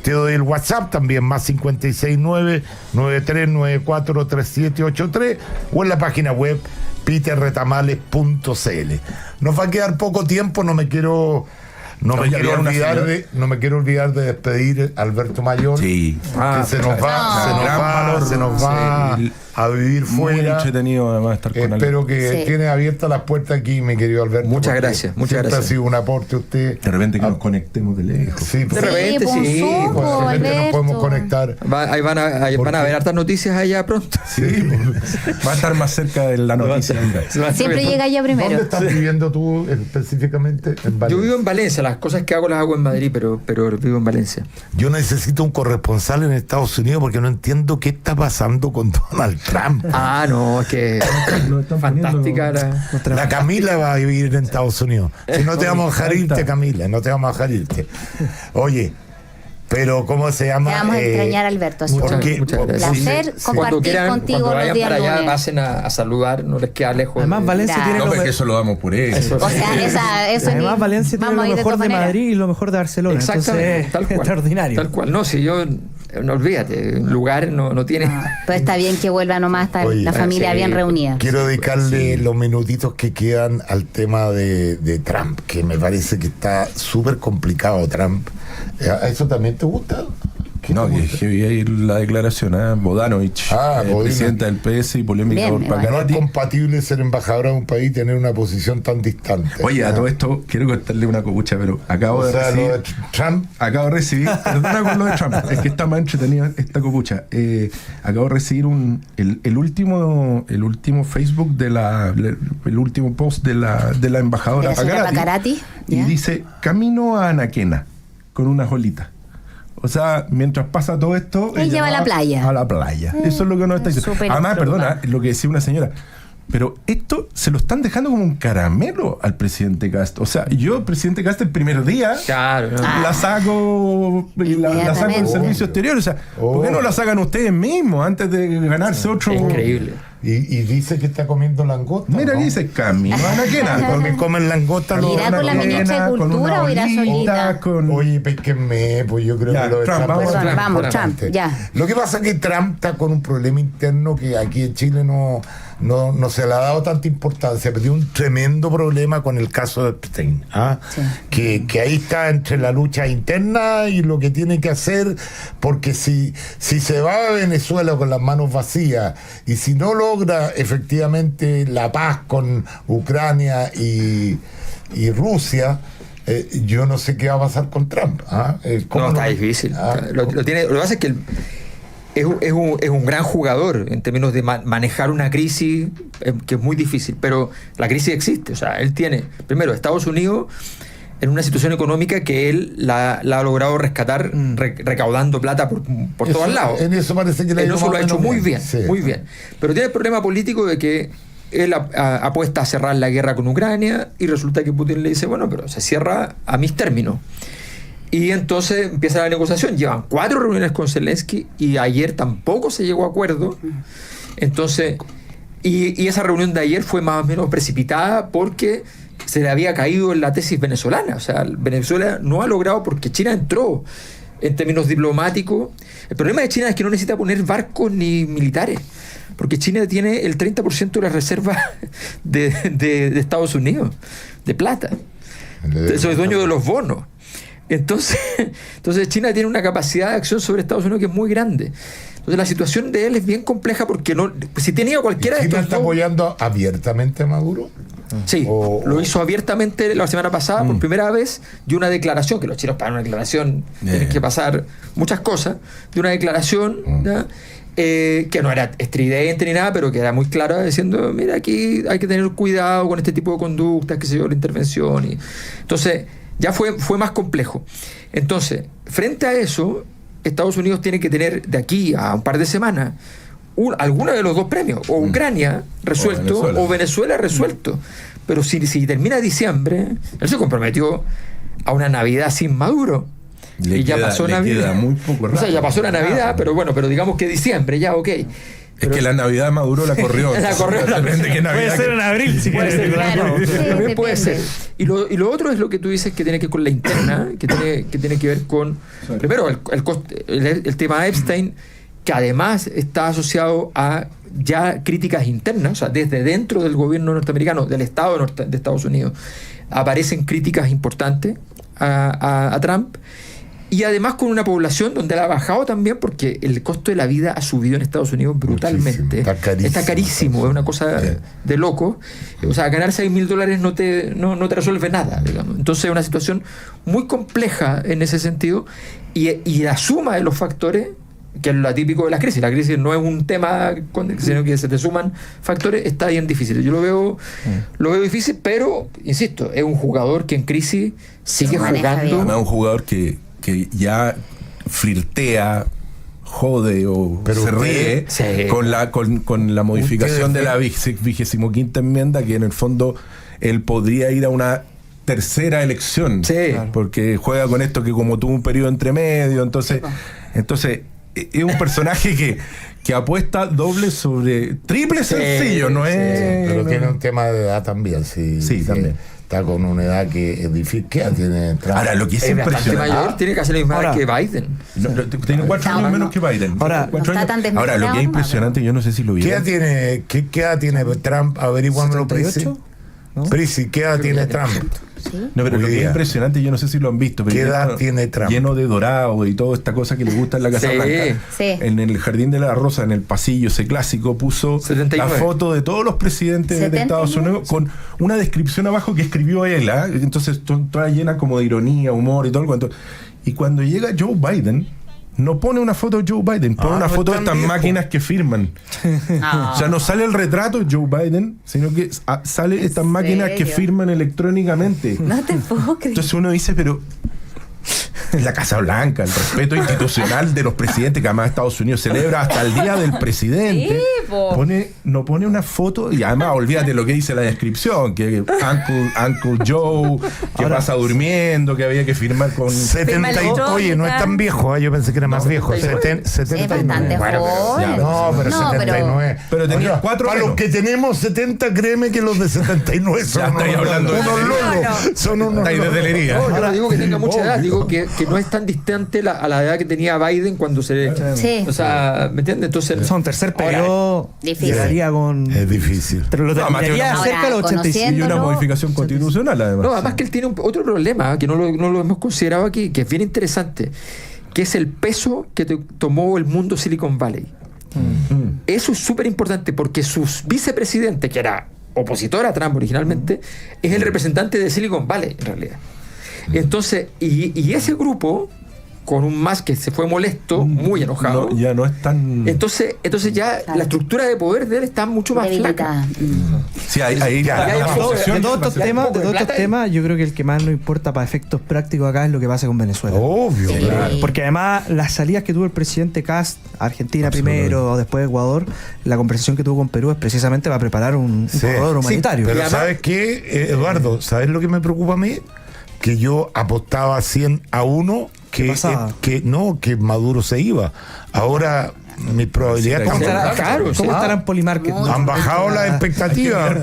Te doy el WhatsApp también, más 569-9394-3783, o en la página web peterretamales.cl. Nos va a quedar poco tiempo, no me quiero olvidar de despedir a Alberto Mayor, que se nos va a vivir fuera. Muy entretenido además estar con él. Espero que tiene abiertas las puertas aquí, mi querido Alberto. Muchas gracias. Ha sido un aporte usted. De repente que nos conectemos de lejos. Sí, de repente sí. De repente nos podemos conectar. Ahí van a ver hartas noticias allá pronto. Sí, va a estar más cerca de la noticia. Siempre llega allá primero. ¿Dónde estás viviendo tú específicamente? En Valencia. Yo vivo en Valencia. Las cosas que hago las hago en Madrid, pero vivo en Valencia. Yo necesito un corresponsal en Estados Unidos porque no entiendo qué está pasando con Donald Trump. No, es que fantástica la Camila va a vivir en Estados Unidos. Si no te vamos a dejar irte, Camila, no te vamos a dejar irte. Oye, pero ¿cómo se llama? Te vamos a extrañar, Alberto. Muchas gracias. Placer compartir contigo cuando los días para allá, lunes. pasen a saludar, no les queda lejos. Además, Valencia tiene No, porque eso lo damos por eso. O sea, eso Además, Valencia tiene lo mejor de Madrid y lo mejor de Barcelona. Exactamente, Entonces, tal cual, extraordinario. Tal cual. No, si yo... No olvídate, un lugar no tiene. Pues está bien que vuelva nomás a estar la familia bien reunida. Quiero dedicarle los minutitos que quedan al tema de Trump, que me parece que está súper complicado Trump. ¿A eso también te gusta? No, que vi ahí la declaración, Bodanovich, presidenta del PS y polémica por Paccarati. No es compatible ser embajadora de un país y tener una posición tan distante. Oye, a todo esto quiero contarle una copucha, pero acabo de recibir, perdona con lo de Trump, es que está más entretenida esta copucha. Acabo de recibir el último Facebook el último post de la embajadora Paccarati, y dice: camino a Anaquena, con unas olitas. O sea, mientras pasa todo esto, ella va a la playa. A la playa. Eso es lo que nos está diciendo. Además, perdona, lo que decía una señora. Pero esto se lo están dejando como un caramelo al presidente Cast. O sea, yo, el presidente Cast, el primer día la saco del servicio exterior. O sea, ¿por qué no la sacan ustedes mismos antes de ganarse otro? Increíble. Y dice que está comiendo langosta. Mira, ¿no? Dice camino a Anaquena. Porque comen langosta. ¿Irá con la ministra de Cultura o irá solita? Oye, pesquenme, pues yo creo que lo de Trump. Vamos, Trump, ya. Lo que pasa es que Trump está con un problema interno que aquí en Chile no se le ha dado tanta importancia, pero tiene un tremendo problema con el caso de Epstein. Que ahí está entre la lucha interna y lo que tiene que hacer, porque si se va a Venezuela con las manos vacías y si no logra efectivamente la paz con Ucrania y Rusia, yo no sé qué va a pasar con Trump. Está difícil. Lo que pasa es que es un gran jugador en términos de manejar una crisis que es muy difícil, pero la crisis existe. O sea, él tiene, primero, Estados Unidos en una situación económica que él la ha logrado rescatar recaudando plata por todos lados. En eso parece que él lo ha hecho muy bien, muy bien. Pero tiene el problema político de que él apuesta a cerrar la guerra con Ucrania y resulta que Putin le dice, bueno, pero se cierra a mis términos. Y entonces empieza la negociación. Llevan 4 reuniones con Zelensky y ayer tampoco se llegó a acuerdo. Entonces, y esa reunión de ayer fue más o menos precipitada porque se le había caído en la tesis venezolana. O sea, Venezuela no ha logrado, porque China entró en términos diplomáticos. El problema de China es que no necesita poner barcos ni militares, porque China tiene el 30% de las reservas de Estados Unidos, de plata. Eso es dueño de los bonos. Entonces China tiene una capacidad de acción sobre Estados Unidos que es muy grande. Entonces la situación de él es bien compleja, porque no, si tenía cualquiera de ¿China estos está dos, apoyando abiertamente a Maduro? sí, lo hizo abiertamente la semana pasada por primera vez, de una declaración, que los chinos para una declaración tienen que pasar muchas cosas, de una declaración ¿ya? Que no era estridente ni nada, pero que era muy clara, diciendo, mira, aquí hay que tener cuidado con este tipo de conductas, qué sé yo, la intervención. Y entonces ya fue más complejo. Entonces, frente a eso, Estados Unidos tiene que tener de aquí a un par de semanas alguno de los dos premios, o Ucrania resuelto o Venezuela resuelto. Pero si termina diciembre, él se comprometió a una Navidad sin Maduro. Y ya pasó Navidad. Muy poco rato. O sea, ya pasó la Navidad, pero bueno, pero digamos que diciembre, ya, ok. Es que la Navidad de Maduro la corrió. La corrió. Depende qué Navidad. Puede ser en abril, si Puede quieres. ser, claro. Sí, También depende. puede ser. Y lo otro es lo que tú dices, que tiene que ver con la interna, que tiene que ver con, primero, el tema Epstein, que además está asociado a ya críticas internas, o sea, desde dentro del gobierno norteamericano, del Estado de Estados Unidos, aparecen críticas importantes a Trump. Y además con una población donde la ha bajado también, porque el costo de la vida ha subido en Estados Unidos brutalmente. Está carísimo, es una cosa de loco. O sea, ganar $6,000 no te resuelve nada, digamos. Entonces es una situación muy compleja en ese sentido, y la suma de los factores, que es lo típico de la crisis no es un tema, sino que se te suman factores, está bien difícil. Yo lo veo difícil, pero insisto, es un jugador que en crisis sigue jugando. Además, un jugador que ya flirtea, jode o Pero se ríe con la modificación de la 25ª enmienda, que en el fondo él podría ir a una tercera elección, porque juega con esto, que como tuvo un periodo entre medio, entonces es un personaje que apuesta triple sencillo, no es... Pero tiene un tema de edad también, sí, también. Está con una edad que es difícil. ¿Qué edad tiene Trump? Ahora, lo que es bastante impresionante... mayor, tiene casi la misma edad que Biden. Tiene 4 años menos que Biden. Ahora, lo que es impresionante, yo no sé si lo vieron. ¿Qué edad tiene Trump? Averiguámoslo, Prisi. Prisi, ¿qué edad tiene Trump? No, pero lo que es impresionante, yo no sé si lo han visto, pero ¿qué edad tiene Trump? Lleno de dorado y toda esta cosa que le gusta en la Casa Blanca. En el Jardín de la Rosa, en el pasillo ese clásico, puso 79. La foto de todos los presidentes 79. De Estados Unidos, con una descripción abajo que escribió él, entonces toda llena como de ironía, humor y todo el cuento. Y cuando llega Joe Biden, no pone una foto de Joe Biden, pone una foto de estas máquinas que firman. O sea, no sale el retrato de Joe Biden, sino que sale estas máquinas que firman electrónicamente. No te puedo creer. Entonces uno dice, pero la Casa Blanca, el respeto institucional de los presidentes, que además Estados Unidos celebra hasta el día del presidente, no pone una foto, y además olvídate lo que dice la descripción, que Uncle Joe, que pasa durmiendo, que había que firmar con 70. Oye, no es tan viejo, yo pensé que era más viejo. 79. No, pero 79. Pero tenía 4 para los que tenemos 70, créeme que los de 79 son unos lolos. Son unos lolos. Yo no digo que tenga mucha edad, digo que no es tan distante a la edad que tenía Biden cuando se... O sea, ¿me entiendes? Entonces... Son tercer periodo... Llegaría con... Es difícil. Pero lo tendría cerca de los 85. Y una modificación constitucional, además. No, además que él tiene otro problema, que no lo hemos considerado aquí, que es bien interesante, que es el peso que tomó el mundo Silicon Valley. Eso es súper importante, porque su vicepresidente, que era opositor a Trump originalmente, es el representante de Silicon Valley, en realidad. Entonces, y ese grupo, con un Musk que se fue molesto, muy enojado, ya no es tan... Entonces ya la estructura de poder de él está mucho más flaca. Sí, ahí de todos estos temas, yo creo que el que más nos importa para efectos prácticos acá es lo que pasa con Venezuela. Obvio, claro. Porque además las salidas que tuvo el presidente Kast, Argentina primero, después Ecuador, la conversación que tuvo con Perú es precisamente para preparar un corredor humanitario. Pero ¿sabes qué, Eduardo? ¿Sabes lo que me preocupa a mí? Que yo apostaba 100-1 que Maduro se iba. Ahora mis probabilidades. ¿Cómo estará, Claro, ¿cómo estarán Polymarket? Han bajado las expectativas.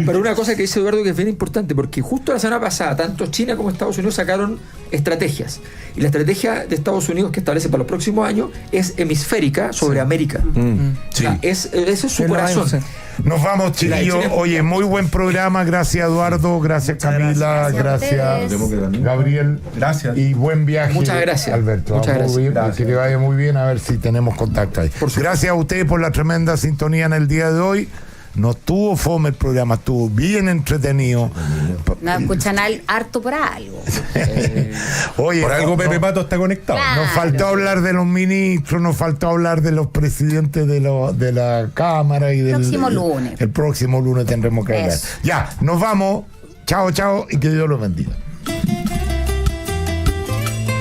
Pero una cosa que dice Eduardo que es bien importante, porque justo la semana pasada, tanto China como Estados Unidos sacaron estrategias. Y la estrategia de Estados Unidos que establece para los próximos años es hemisférica sobre América. O sea, ese es su corazón. Nos vamos, chiquillos. Oye, muy buen programa. Gracias, Eduardo. Gracias, Camila. Gracias, Gabriel. Gracias. Y buen viaje. Muchas gracias. Alberto. Muchas Muy bien, gracias. que te vaya muy bien. A ver si tenemos contacto ahí. Gracias a ustedes por la tremenda sintonía en el día de hoy. No estuvo fome el programa, estuvo bien entretenido. No escuchan harto por algo. Oye, Por algo Pepe Pato está conectado. Claro. nos faltó hablar de los ministros, nos faltó hablar de los presidentes de la Cámara y del Próximo lunes. El próximo lunes tendremos que hablar. Eso. Ya, nos vamos. Chao, chao y que Dios los bendiga.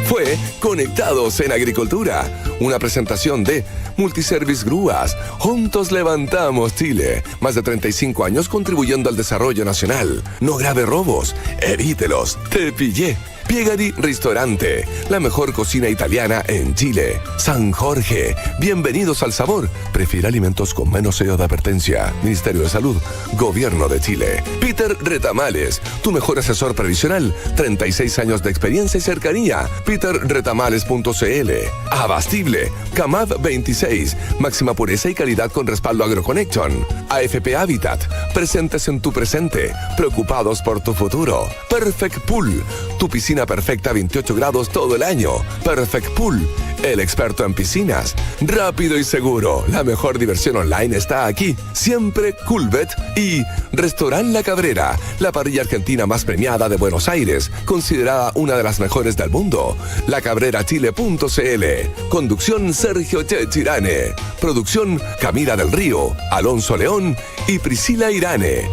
Fue Conectados en Agricultura, una presentación de Multiservice Grúas. Juntos levantamos Chile. Más de 35 años contribuyendo al desarrollo nacional. No grave robos, evítelos. Te pillé. Piegari Ristorante, la mejor cocina italiana en Chile. San Jorge, bienvenidos al sabor. Prefiere alimentos con menos sello de advertencia. Ministerio de Salud, Gobierno de Chile. Peter Retamales, tu mejor asesor previsional. 36 años de experiencia y cercanía. peterretamales.cl. Abastible, Camad 26, máxima pureza y calidad con respaldo AgroConnection. AFP Habitat, presentes en tu presente, preocupados por tu futuro. Perfect Pool, tu piscina perfecta a 28 grados todo el año. Perfect Pool, el experto en piscinas. Rápido y seguro, la mejor diversión online está aquí. Siempre Coolbet y Restaurant La Cabrera, la parrilla argentina más premiada de Buenos Aires, considerada una de las mejores del mundo. lacabrerachile.cl. Conducción Sergio Chechirane. Producción Camila del Río, Alonso León y Priscila Irane.